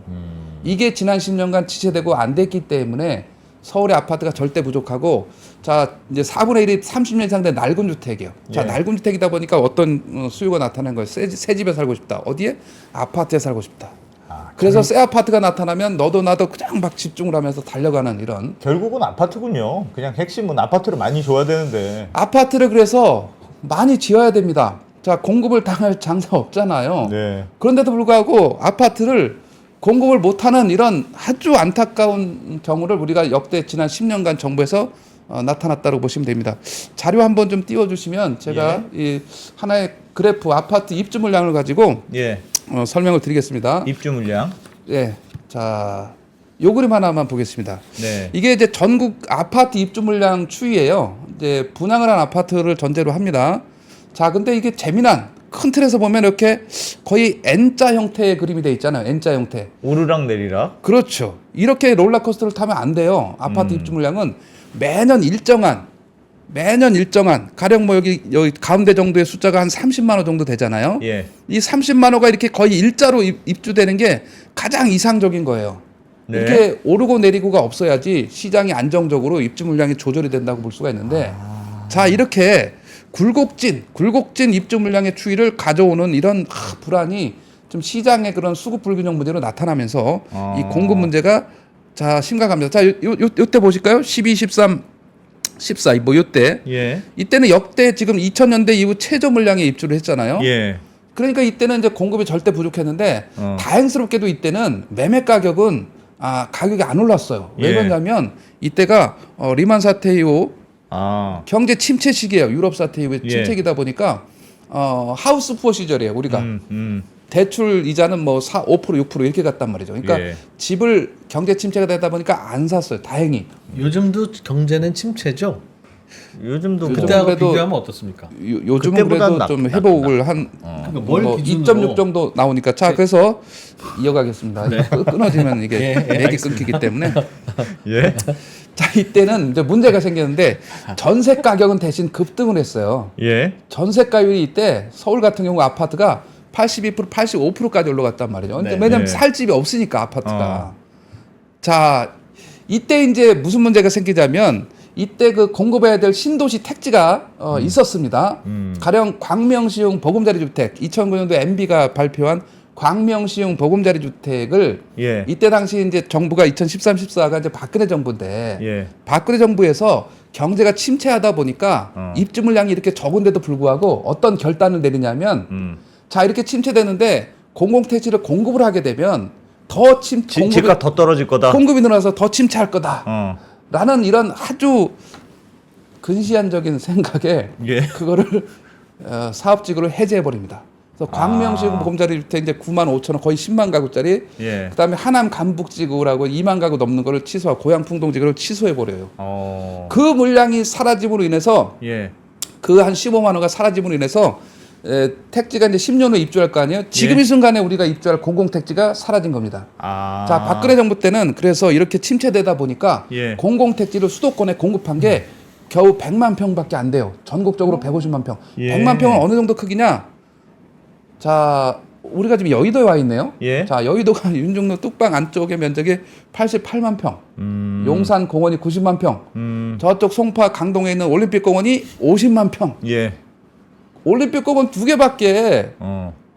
이게 지난 10년간 지체되고 안 됐기 때문에 서울의 아파트가 절대 부족하고 자 이제 4분의 1이 30년 이상 된 낡은 주택이에요. 자 예. 낡은 주택이다 보니까 어떤 수요가 나타나는 거예요. 새 집에 살고 싶다. 어디에? 아파트에 살고 싶다. 그래서 새 아파트가 나타나면 너도 나도 그냥 막 집중을 하면서 달려가는 이런 결국은 아파트군요. 그냥 핵심은 아파트를 많이 줘야 되는데. 아파트를 그래서 많이 지어야 됩니다. 자 공급을 당할 장사 없잖아요. 네. 그런데도 불구하고 아파트를 공급을 못하는 이런 아주 안타까운 경우를 우리가 역대 지난 10년간 정부에서 나타났다고 보시면 됩니다. 자료 한번 좀 띄워주시면 제가 이 하나의 그래프 아파트 입주 물량을 가지고 예. 설명을 드리겠습니다. 입주 물량. 예, 자, 요 그림 하나만 보겠습니다. 네. 이게 이제 전국 아파트 입주 물량 추이예요. 이제 분양을 한 아파트를 전제로 합니다. 자, 근데 이게 재미난 큰 틀에서 보면 이렇게 거의 N자 형태의 그림이 돼 있잖아요. N자 형태. 오르락 내리락. 그렇죠. 이렇게 롤러코스터를 타면 안 돼요. 아파트 입주 물량은 매년 일정한 가령 뭐 여기 가운데 정도의 숫자가 한 30만 호 정도 되잖아요. 예. 이 30만 호가 이렇게 거의 일자로 입주되는 게 가장 이상적인 거예요. 네. 이렇게 오르고 내리고가 없어야지 시장이 안정적으로 입주 물량이 조절이 된다고 볼 수가 있는데 자 이렇게 굴곡진 입주 물량의 추이를 가져오는 이런 불안이 좀 시장의 그런 수급 불균형 문제로 나타나면서 이 공급 문제가 자 심각합니다. 자 요때 보실까요? 12, 13, 14 뭐 요때 예. 이때는 역대 지금 2000년대 이후 최저 물량에 입주를 했잖아요. 예. 그러니까 이때는 이제 공급이 절대 부족했는데 다행스럽게도 이때는 매매 가격은 가격이 안 올랐어요. 왜 예. 그러냐면 이때가 리만 사태 이후 경제 침체 시기예요. 유럽 사태 이후에 예. 침체기다 보니까 하우스 푸어 시절이에요. 우리가 대출 이자는 뭐 5% 6% 이렇게 갔단 말이죠. 그러니까 예. 집을 경제 침체가 되다 보니까 안 샀어요. 다행히. 요즘도 경제는 침체죠. 요즘도 뭐 그때하고 그래도 비교하면 어떻습니까? 요즘은 그때보다는 그래도 좀 회복을 한 그러니까 뭘 뭐 기준으로 2.6 정도 나오니까 자 그래서 이어가겠습니다. 끊어지면 이게 얘기 끊기기 때문에 예. 자 이때는 이제 문제가 생겼는데 전세 가격은 대신 급등을 했어요. 예. 전세가율이 이때 서울 같은 경우 아파트가 82%, 85%까지 올라갔단 말이죠. 근데 네. 왜냐면 네. 살 집이 없으니까 아파트가. 자 이때 이제 무슨 문제가 생기자면 이때 그 공급해야 될 신도시 택지가 있었습니다. 가령 광명시흥 보금자리 주택 2009년도 MB가 발표한 광명시흥 보금자리 주택을 예. 이때 당시 이제 정부가 2013, 14가 이제 박근혜 정부인데 예. 박근혜 정부에서 경제가 침체하다 보니까 입주 물량이 이렇게 적은데도 불구하고 어떤 결단을 내리냐면 자 이렇게 침체되는데 공공택지를 공급을 하게 되면 더 집값 더 떨어질 거다. 공급이 늘어나서 더 침체할 거다. 라는 이런 아주 근시안적인 생각에 예. 그거를 사업지구를 해제해 버립니다. 그래서 광명시흥 보금자리 주택 이제 9만 5천 원 거의 10만 가구짜리. 예. 그다음에 하남 간북지구라고 2만 가구 넘는 거를 취소하고 고양 풍동지구를 취소해 버려요. 그 물량이 사라짐으로 인해서 예. 그 한 15만 호가 사라짐으로 인해서 택지가 이제 10년 후에 입주할 거 아니에요? 지금 예. 이 순간에 우리가 입주할 공공택지가 사라진 겁니다. 자, 박근혜 정부 때는 그래서 이렇게 침체되다 보니까 예. 공공택지를 수도권에 공급한 게 겨우 100만 평밖에 안 돼요. 전국적으로 150만 평. 예. 100만 평은 어느 정도 크기냐? 자, 우리가 지금 여의도에 와 있네요. 예. 자, 여의도가 윤중로 뚝방 안쪽의 면적이 88만 평, 용산 공원이 90만 평, 저쪽 송파 강동에 있는 올림픽 공원이 50만 평. 예. 올림픽 공원 2개밖에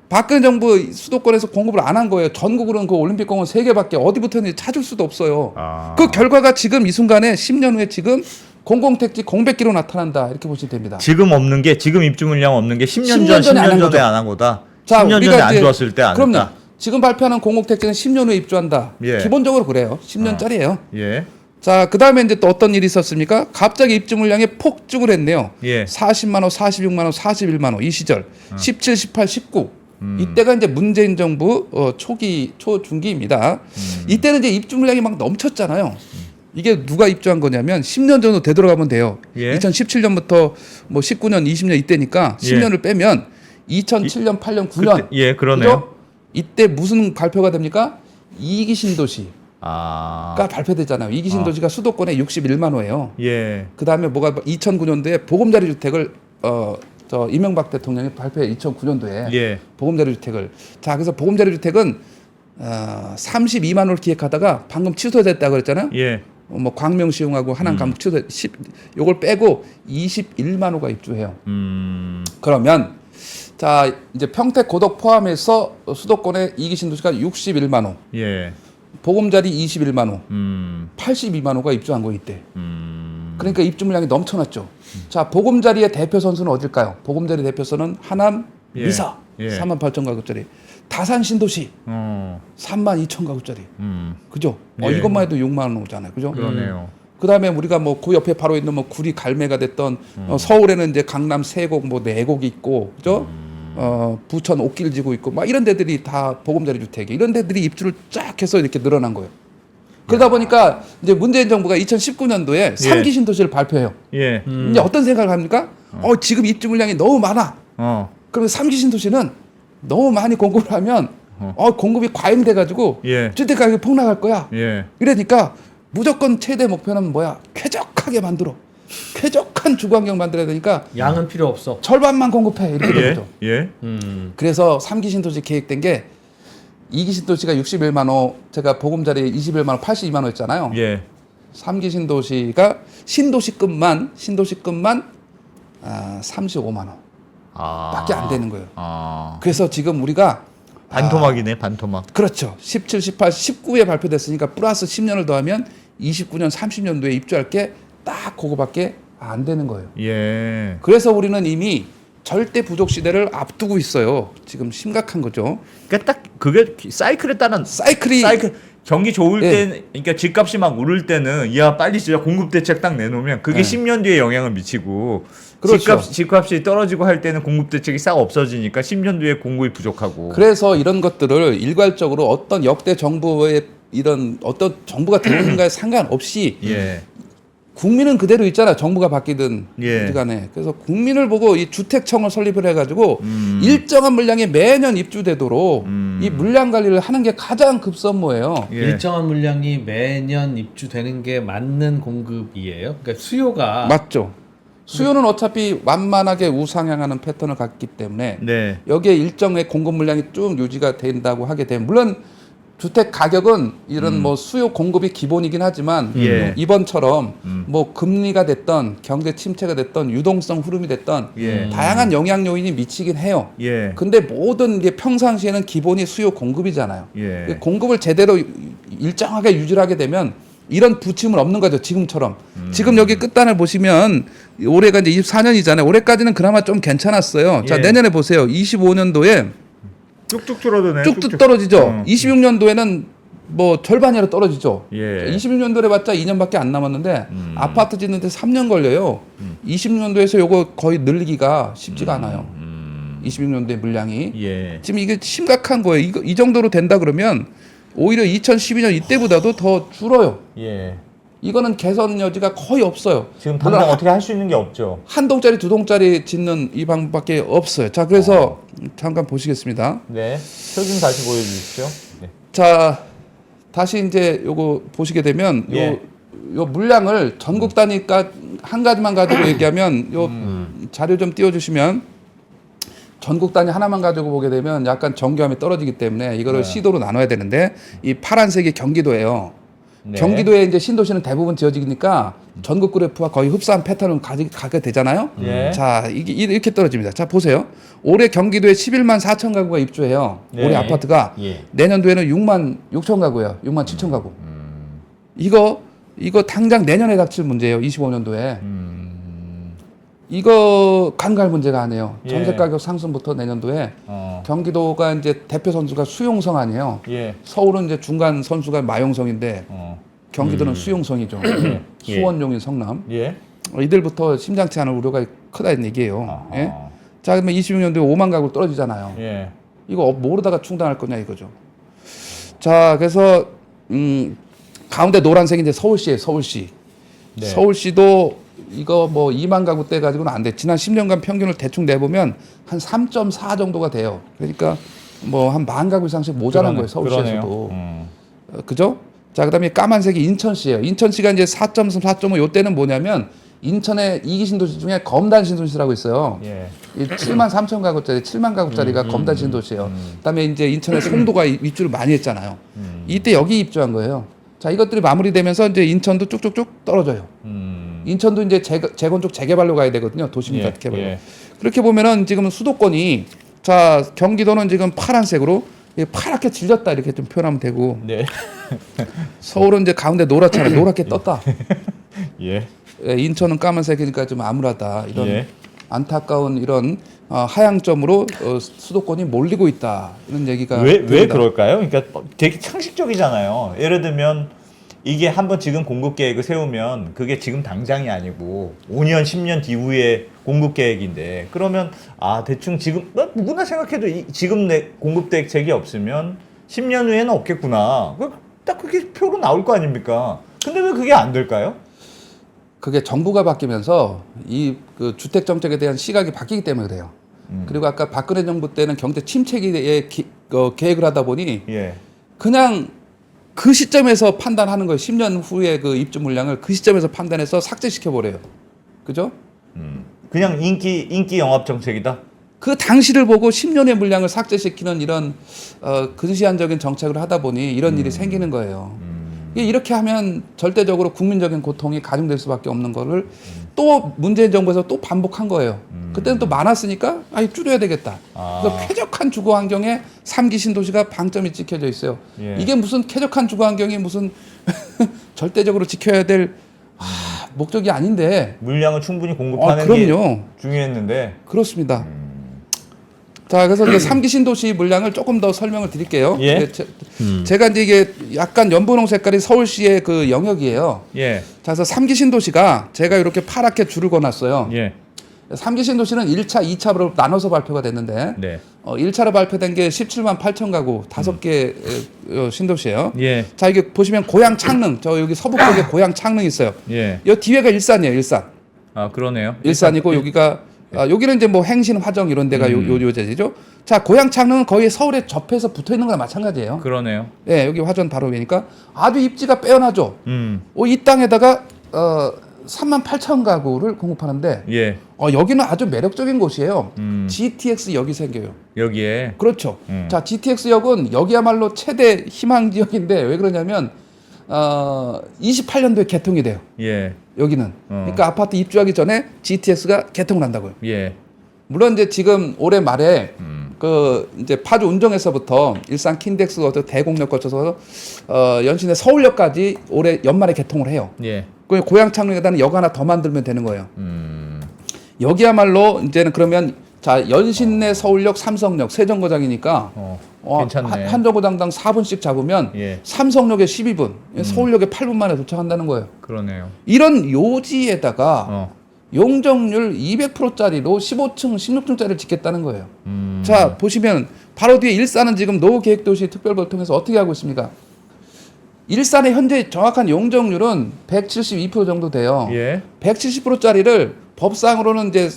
박근혜 정부 수도권에서 공급을 안 한 거예요. 전국으로는 그 올림픽 공원 3개밖에 어디부터는 찾을 수도 없어요. 아. 그 결과가 지금 이 순간에 10년 후에 지금 공공택지 공백기로 나타난다 이렇게 보시면 됩니다. 지금 없는 게 지금 입주 물량 없는 게 10년 10년 전, 전에 안 10년 한 전에 거죠. 안 한 거다. 자, 10년 우리가 전에 안 이제- 좋았을 때 안 그럼요. 했다. 지금 발표하는 공공택지는 10년 후에 입주한다. 예. 기본적으로 그래요. 10년짜리예요. 예. 자, 그다음에 이제 또 어떤 일이 있었습니까? 갑자기 입주 물량이 폭증을 했네요. 예. 40만 호, 46만 호, 41만 호 이 시절 17, 18, 19 이때가 이제 문재인 정부 초기 초중기입니다. 이때는 이제 입주 물량이 막 넘쳤잖아요. 이게 누가 입주한 거냐면 10년 전으로 되돌아가면 돼요. 예. 2017년부터 뭐 19년, 20년 이때니까 10년을 빼면 2007년, 8년, 9년 그때, 예, 그러네요. 그죠? 이때 무슨 발표가 됩니까? 이기 신도시가 아. 발표되잖아요. 이기 신도시가 수도권에 61만 호예요. 예. 그 다음에 뭐가 2009년도에 보금자리 주택을 저 이명박 대통령이 발표해 2009년도에 예. 보금자리 주택을 자 그래서 보금자리 주택은 32만 호를 기획하다가 방금 취소됐다고 그랬잖아요. 예. 뭐 광명시흥하고 하남 강북 취소 요걸 빼고 21만 호가 입주해요. 그러면 자 이제 평택 고덕 포함해서 수도권의 이기 신도시가 61만 호, 예. 보금자리 21만 호, 82만 호가 입주한 거 이때. 그러니까 입주 물량이 넘쳐났죠. 자, 보금자리의 대표 선수는 어딜까요? 보금자리 대표선은 하남, 예. 미사 예. 3만 8천 가구짜리, 다산 신도시 3만 2천 가구짜리, 그죠? 예. 이것만 해도 6만 호잖아요, 그죠? 그러네요. 그다음에 우리가 뭐 그 옆에 바로 있는 뭐 구리 갈매가 됐던 서울에는 이제 강남 세곡 뭐 4곡이 있고, 그죠? 부천 옥길 지구 있고 막 이런 데들이 다 보금자리 주택이 이런 데들이 입주를 쫙 해서 이렇게 늘어난 거예요. 그러다 보니까 이제 문재인 정부가 2019년도에 3기 신도시를 발표해요. 예. 이제 어떤 생각을 합니까? 지금 입주 물량이 너무 많아. 그러면 3기 신도시는 너무 많이 공급을 하면 공급이 과잉돼 가지고 예. 주택 가격이 폭락할 거야. 예. 이러니까 무조건 최대 목표는 뭐야? 쾌적하게 만들어. 쾌적한 주거 환경 만들어야 되니까 양은 필요 없어. 절반만 공급해. 이렇게 예. 되죠. 예. 그래서 3기 신도시 계획된 게 2기 신도시가 61만 호, 제가 보금자리 21만 호, 82만 호였잖아요. 예. 3기 신도시가 신도시급만 35만 원 밖에 안 되는 거예요. 그래서 지금 우리가 반토막이네, 반토막. 그렇죠. 17, 18, 19에 발표됐으니까 플러스 10년을 더하면 29년, 30년도에 입주할 게 딱 그거밖에 안 되는 거예요. 예. 그래서 우리는 이미 절대 부족 시대를 앞두고 있어요. 지금 심각한 거죠. 그러니까 딱 그게 사이클에 따른 사이클이 경기 좋을 예. 때, 그러니까 집값이 막 오를 때는 야 빨리 진짜 공급 대책 딱 내놓으면 그게 예. 10년 뒤에 영향을 미치고 그렇죠. 집값이 떨어지고 할 때는 공급 대책이 싹 없어지니까 10년 뒤에 공급이 부족하고. 그래서 이런 것들을 일괄적으로 어떤 역대 정부의 이런 어떤 정부가 들어오는가에 상관없이 예. 국민은 그대로 있잖아. 정부가 바뀌든 예. 어디간에. 그래서 국민을 보고 이 주택청을 설립을 해가지고 일정한 물량이 매년 입주되도록 이 물량 관리를 하는 게 가장 급선무예요. 예. 일정한 물량이 매년 입주되는 게 맞는 공급이에요. 그러니까 수요가 맞죠. 수요는 어차피 완만하게 우상향하는 패턴을 갖기 때문에 네. 여기에 일정의 공급 물량이 쭉 유지가 된다고 하게 되면 물론 주택 가격은 이런 뭐 수요 공급이 기본이긴 하지만 예. 이번처럼 뭐 금리가 됐던 경제 침체가 됐던 유동성 흐름이 됐던 예. 다양한 영향 요인이 미치긴 해요. 예. 근데 모든 이게 평상시에는 기본이 수요 공급이잖아요. 예. 공급을 제대로 일정하게 유지를 하게 되면 이런 부침은 없는 거죠. 지금처럼. 지금 여기 끝단을 보시면 올해가 이제 24년이잖아요. 올해까지는 그나마 좀 괜찮았어요. 자, 예. 내년에 보세요. 25년도에 쭉쭉 줄어드네. 쭉쭉 떨어지죠. 26년도에는 뭐 절반이라 떨어지죠. 예. 26년도에 봤자 2년밖에 안 남았는데 아파트 짓는데 3년 걸려요. 26년도에서 요거 거의 늘리기가 쉽지가 않아요. 26년도의 물량이. 예. 지금 이게 심각한 거예요. 이 정도로 된다 그러면 오히려 2012년 이때보다도 더 줄어요. 예. 이거는 개선 여지가 거의 없어요. 지금 당장 어떻게 할 수 있는 게 없죠. 한 동짜리 두 동짜리 짓는 이 방법밖에 없어요. 자, 그래서 잠깐 보시겠습니다. 네. 표준 다시 보여주십시오. 네. 자, 다시 이제 요거 보시게 되면 예. 요 물량을 전국 단위가 한 가지만 가지고 얘기하면 요 자료 좀 띄워주시면 전국 단위 하나만 가지고 보게 되면 약간 정교함이 떨어지기 때문에 이거를 시도로 나눠야 되는데 이 파란색이 경기도예요. 네. 경기도에 이제 신도시는 대부분 지어지니까 전국 그래프와 거의 흡사한 패턴을 가게 되잖아요. 예. 자, 이게 이렇게 떨어집니다. 자, 보세요. 올해 경기도에 11만 4천 가구가 입주해요. 네. 올해 아파트가 예. 내년도에는 6만 6천 가구예요. 6만 7천 가구. 이거 당장 내년에 닥칠 문제예요. 25년도에. 이거 간갈 문제가 아니에요. 예. 전세 가격 상승부터 내년도에 어. 경기도가 이제 대표 선수가 수용성 아니에요. 예. 서울은 이제 중간 선수가 마용성인데 어. 경기도는 수용성이죠. 예. 수원용인 성남. 예. 이들부터 심상치 않은 우려가 크다는 얘기예요. 아하. 예? 자, 그러면 26년도에 5만 가구 떨어지잖아요. 예. 이거 모르다가 충당할 거냐 이거죠. 자, 그래서 가운데 노란색이 이제 서울시예요. 서울시. 네. 서울시도 이거 뭐 2만 가구 대 가지고는 안 돼. 지난 10년간 평균을 대충 내보면 한 3.4 정도가 돼요. 그러니까 뭐 한 만 가구 이상씩 모자란 거예요. 서울시에서도. 그죠? 자, 그다음에 까만색이 인천시예요. 인천시가 이제 4.3, 4.5 요때는 뭐냐면 인천의 2기 신도시 중에 검단 신도시라고 있어요. 예. 이 7만 3천 가구짜리, 7만 가구짜리가 검단 신도시예요. 그다음에 이제 인천의 송도가 입주를 많이 했잖아요. 이때 여기 입주한 거예요. 자, 이것들이 마무리되면서 이제 인천도 쭉쭉쭉 떨어져요. 인천도 이제 재건축 재개발로 가야 되거든요. 도심이다 예. 개발로. 예. 그렇게 보면은 지금 수도권이 자, 경기도는 지금 파란색으로 파랗게 질렸다 이렇게 좀 표현하면 되고 네. 서울은 이제 가운데 노랗잖아요. 노랗게 떴다. 예. 예, 인천은 까만색이니까 좀 암울하다. 이런 예. 안타까운 이런 하향점으로 수도권이 몰리고 있다. 이런 얘기가 왜 됩니다. 그럴까요? 그러니까 되게 상식적이잖아요. 예를 들면 이게 한번 지금 공급 계획을 세우면 그게 지금 당장이 아니고 5년, 10년 뒤후에 공급 계획인데 그러면 대충 지금 누구나 생각해도 지금 내 공급 대책이 없으면 10년 후에는 없겠구나. 딱 그게 표로 나올 거 아닙니까? 근데 왜 그게 안 될까요? 그게 정부가 바뀌면서 그 주택 정책에 대한 시각이 바뀌기 때문에 그래요. 그리고 아까 박근혜 정부 때는 경제 침체기에 계획을 하다 보니 예. 그냥 그 시점에서 판단하는 거예요. 10년 후에 그 입주 물량을 그 시점에서 판단해서 삭제시켜 버려요. 그죠? 그냥 인기 영업 정책이다. 그 당시를 보고 10년의 물량을 삭제시키는 이런 근시안적인 정책을 하다 보니 이런 일이 생기는 거예요. 이렇게 하면 절대적으로 국민적인 고통이 가중될 수밖에 없는 거를 또 문재인 정부에서 또 반복한 거예요. 그때는 또 많았으니까 줄여야 되겠다. 그래서 쾌적한 주거 환경에 3기 신도시가 방점이 찍혀져 있어요. 예. 이게 무슨 쾌적한 주거 환경이 무슨 절대적으로 지켜야 될 목적이 아닌데. 물량을 충분히 공급하는 게 그럼요. 중요했는데. 그렇습니다. 자, 그래서 이제 3기 신도시 물량을 조금 더 설명을 드릴게요. 예. 제가 이제 이게 약간 연분홍 색깔이 서울시의 그 영역이에요. 예. 자, 그래서 3기 신도시가 제가 이렇게 파랗게 줄을 그어놨어요. 예. 3기 신도시는 1차, 2차로 나눠서 발표가 됐는데 네. 1차로 발표된 게 17만 8천 가구 5개 신도시예요. 예. 자, 이게 보시면 고양 창릉, 저 여기 서북 쪽에 고양 창릉이 있어요. 예. 이 뒤에가 일산이에요, 일산. 그러네요. 일산이고 여기가 여기는 이제 뭐 행신, 화정 이런 데가 요제지죠. 자, 고양 창릉은 거의 서울에 접해서 붙어 있는 거나 마찬가지예요. 그러네요. 예, 여기 화전 바로 위니까 아주 입지가 빼어나죠. 음. 이 땅에다가 3만 8천 가구를 공급하는데 예. 여기는 아주 매력적인 곳이에요. 음. GTX 역이 생겨요. 여기에. 그렇죠. 자, GTX 역은 여기야말로 최대 희망 지역인데 왜 그러냐면 28년도에 개통이 돼요. 예. 여기는. 그러니까 아파트 입주하기 전에 GTX가 개통을 한다고요. 예. 물론 이제 지금 올해 말에 그 이제 파주 운정에서부터 일산 킨덱스 거쳐 대곡역 거쳐서 연신내 서울역까지 올해 연말에 개통을 해요. 예. 그 고양 창릉에다는 역 하나 더 만들면 되는 거예요. 여기야말로 이제는 그러면 자, 연신내 서울역, 삼성역, 세정거장이니까 괜찮네. 한 정거장당 4분씩 잡으면 예. 삼성역에 12분, 서울역에 8분 만에 도착한다는 거예요. 그러네요. 이런 요지에다가 용적률 200%짜리로 15층, 16층짜리를 짓겠다는 거예요. 자, 보시면 바로 뒤에 일산은 지금 노후계획도시 특별법을 통해서 어떻게 하고 있습니까? 일산의 현재 정확한 용적률은 172% 정도 돼요. 예. 170%짜리를 법상으로는 이제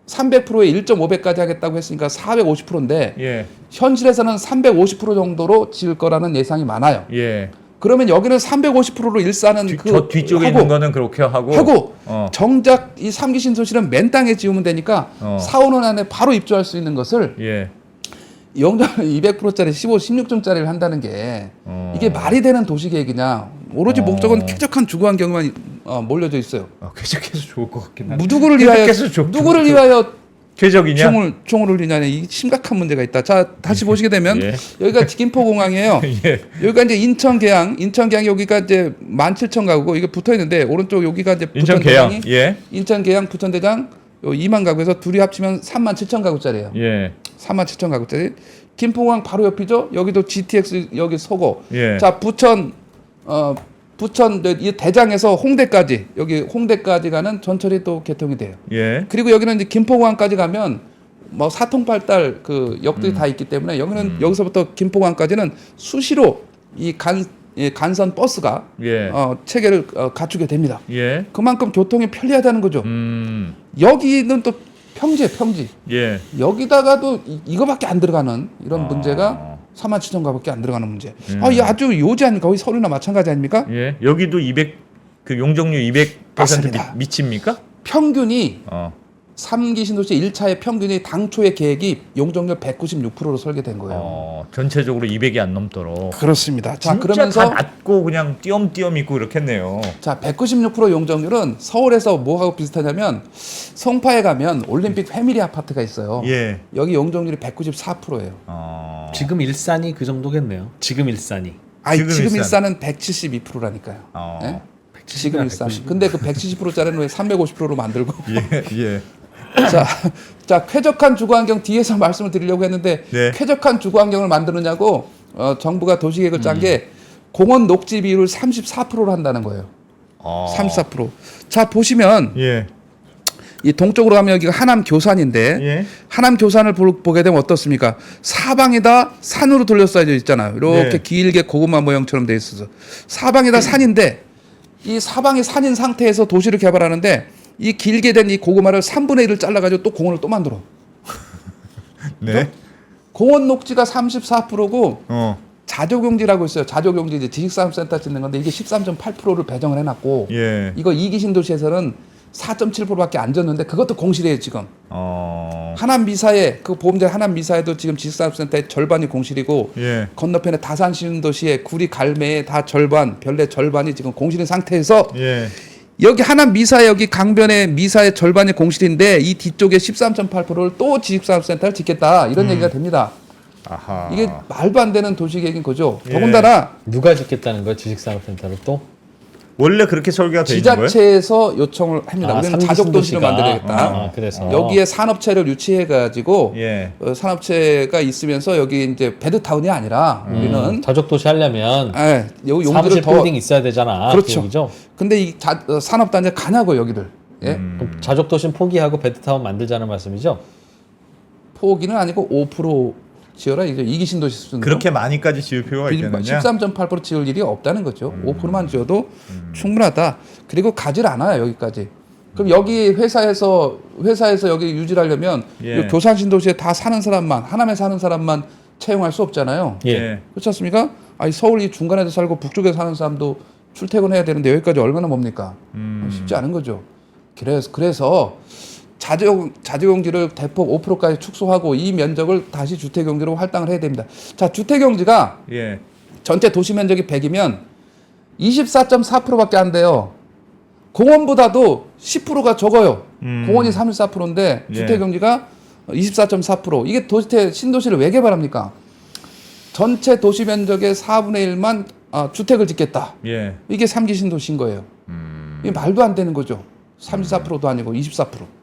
300%에 1.5배까지 하겠다고 했으니까 450%인데 예. 현실에서는 350% 정도로 지을 거라는 예상이 많아요. 예. 그러면 여기는 350%로 일산은 저 뒤쪽에 하고, 있는 거는 그렇게 하고 정작 이 3기 신도시는 맨 땅에 지으면 되니까 4, 5년 안에 바로 입주할 수 있는 것을 예. 영장 200%짜리 15, 16점짜리를 한다는 게 이게 말이 되는 도시계획이냐. 오로지 목적은 쾌적한 주거환경만 몰려져 있어요. 쾌적해서 좋을 것 같긴 한데. 누구를 위하여 누구를 위하여 쾌적이냐? 총을 흘리냐는 이 심각한 문제가 있다. 자, 다시 보시게 되면 예. 여기가 김포공항이에요. 예. 여기가 이제 인천계양 여기가 이제 17,000가구고 이게 붙어 있는데 오른쪽 여기가 이제 인천계양. 예. 인천계양 부천대장 요 2만 가구에서 둘이 합치면 37,000가구짜리예요. 예. 37,000가구짜리. 김포공항 바로 옆이죠. 여기도 GTX 여기 서고. 예. 자, 부천 이 대장에서 홍대까지 여기 홍대까지 가는 전철이 또 개통이 돼요. 예. 그리고 여기는 이제 김포공항까지 가면 뭐 사통팔달 그 역들이 다 있기 때문에 여기는 여기서부터 김포공항까지는 수시로 이 간선 버스가 예. 체계를 갖추게 됩니다. 예. 그만큼 교통이 편리하다는 거죠. 여기는 또 평지. 예. 여기다가도 이거밖에 안 들어가는 이런 문제가 47,000가밖에 안 들어가는 문제. 이 아주 요지 아닙니까? 거의 서울이나 마찬가지 아닙니까? 예. 여기도 200 그 용적률 200% 맞습니다. 미칩니까? 평균이 3기 신도시 1차의 평균이 당초의 계획이 용적률 196%로 설계된 거예요. 전체적으로 200이 안 넘도록. 그렇습니다. 자, 진짜 그러면서 다 낮고 그냥 띄엄띄엄 있고 그렇겠네요. 자, 196% 용적률은 서울에서 뭐하고 비슷하냐면 송파에 가면 올림픽 패밀리 아파트가 있어요. 예. 여기 용적률이 194%예요. 지금 일산이 그 정도겠네요. 지금 일산이. 지금 일산은 172%라니까요. 네? 지금 일산. 근데 그 170%짜리는 왜 350%로 만들고? 예. 자, 쾌적한 주거환경 뒤에서 말씀을 드리려고 했는데 네. 쾌적한 주거환경을 만드느냐고 정부가 도시계획을 짠 게 공원 녹지 비율을 34%로 한다는 거예요. 34%. 자, 보시면 예. 이 동쪽으로 가면 여기가 하남 교산인데 예. 하남 교산을 보게 되면 어떻습니까? 사방이 다 산으로 둘러싸여 있잖아요. 이렇게 네. 길게 고구마 모형처럼 돼 있어서 사방이 다 산인데 이 사방이 산인 상태에서 도시를 개발하는데 이 길게 된 이 고구마를 3분의 1을 잘라가지고 또 공원을 또 만들어. 네. 공원 녹지가 34%고 어. 자조경지라고 있어요. 자조경지 이제 지식산업센터 짓는 건데 이게 13.8%를 배정을 해놨고 예. 이거 2기 신도시에서는 4.7%밖에 안 줬는데 그것도 공실이에요 지금. 하남 미사에 그 보험제 하남 미사에도 지금 지식산업센터의 절반이 공실이고 예. 건너편에 다산 신도시의 구리 갈매의 다 절반 별내 절반이 지금 공실인 상태에서 예. 여기 하남 미사 여기 강변의 미사의 절반이 공실인데 이 뒤쪽에 13.8%를 또 지식산업센터를 짓겠다 이런 얘기가 됩니다. 아하. 이게 말도 안 되는 도시계획인 거죠. 예. 더군다나 누가 짓겠다는 거야? 지식산업센터를 또? 원래 그렇게 설계가 돼 있는 거예요? 지자체에서 요청을 합니다. 우리는 삼기 자족도시를 신도시가. 만들어야겠다. 그래서 여기에 산업체를 유치해가지고 예. 산업체가 있으면서 여기 이제 베드타운이 아니라 우리는 자족도시 하려면 여기 용지를 사무실 더 빌딩 있어야 되잖아. 그렇죠. 그 얘기죠? 근데 이 산업단지 가냐고 여기를 그럼 자족도시는 포기하고 베드타운 만들자는 말씀이죠? 포기는 아니고 5% 지어라 이제 2기 신도시 수준으로 그렇게 많이까지 지을 필요가 있겠느냐? 13.8% 지을 일이 없다는 거죠. 5%만 지어도 충분하다. 그리고 가질 않아요 여기까지. 그럼 여기 회사에서 여기 유지하려면 예. 교산 신도시에 다 사는 사람만 하남에 사는 사람만 채용할 수 없잖아요. 예. 그렇지 않습니까? 아니 서울 이 중간에서 살고 북쪽에 사는 사람도 출퇴근해야 되는데 여기까지 얼마나 멉니까? 쉽지 않은 거죠. 그래서 자재용지를 대폭 5%까지 축소하고 이 면적을 다시 주택용지로 할당을 해야 됩니다. 자, 주택용지가 예. 전체 도시 면적이 100이면 24.4%밖에 안 돼요. 공원보다도 10%가 적어요. 공원이 34%인데 예. 주택용지가 24.4%. 이게 신도시를 왜 개발합니까? 전체 도시 면적의 4분의 1만 주택을 짓겠다. 예. 이게 3기 신도시인 거예요. 이게 말도 안 되는 거죠. 34%도 아니고 24%.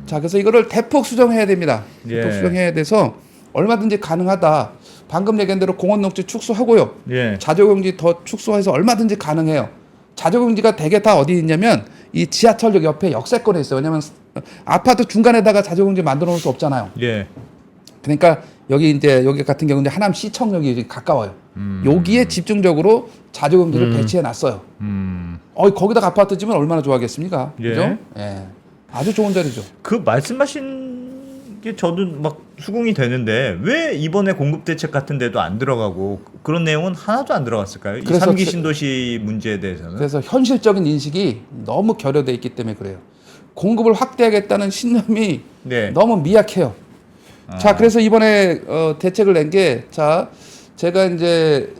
자, 그래서 이거를 대폭 수정해야 됩니다. 대폭 예. 수정해야 돼서 얼마든지 가능하다. 방금 얘기한 대로 공원 녹지 축소하고요. 예. 자조경지 더 축소해서 얼마든지 가능해요. 자조경지가 대개 다 어디 있냐면 이 지하철역 옆에 역세권에 있어요. 왜냐면 아파트 중간에다가 자조경지 만들어 놓을 수 없잖아요. 예. 그러니까 여기 같은 경우는 하남 시청역이 가까워요. 여기에 집중적으로 자조경지를 배치해 놨어요. 거기다가 아파트 지면 얼마나 좋아하겠습니까? 예. 그죠? 예. 아주 좋은 자리죠. 그 말씀하신 이게 저도 막 수긍이 되는데 왜 이번에 공급 대책 같은 데도 안 들어가고 그런 내용은 하나도 안 들어갔을까요? 이 그래서 3기 신도시 문제에 대해서는. 그래서 현실적인 인식이 너무 결여돼 있기 때문에 그래요. 공급을 확대하겠다는 신념이 네. 너무 미약해요. 자, 그래서 이번에 대책을 낸 게, 자, 제가 이제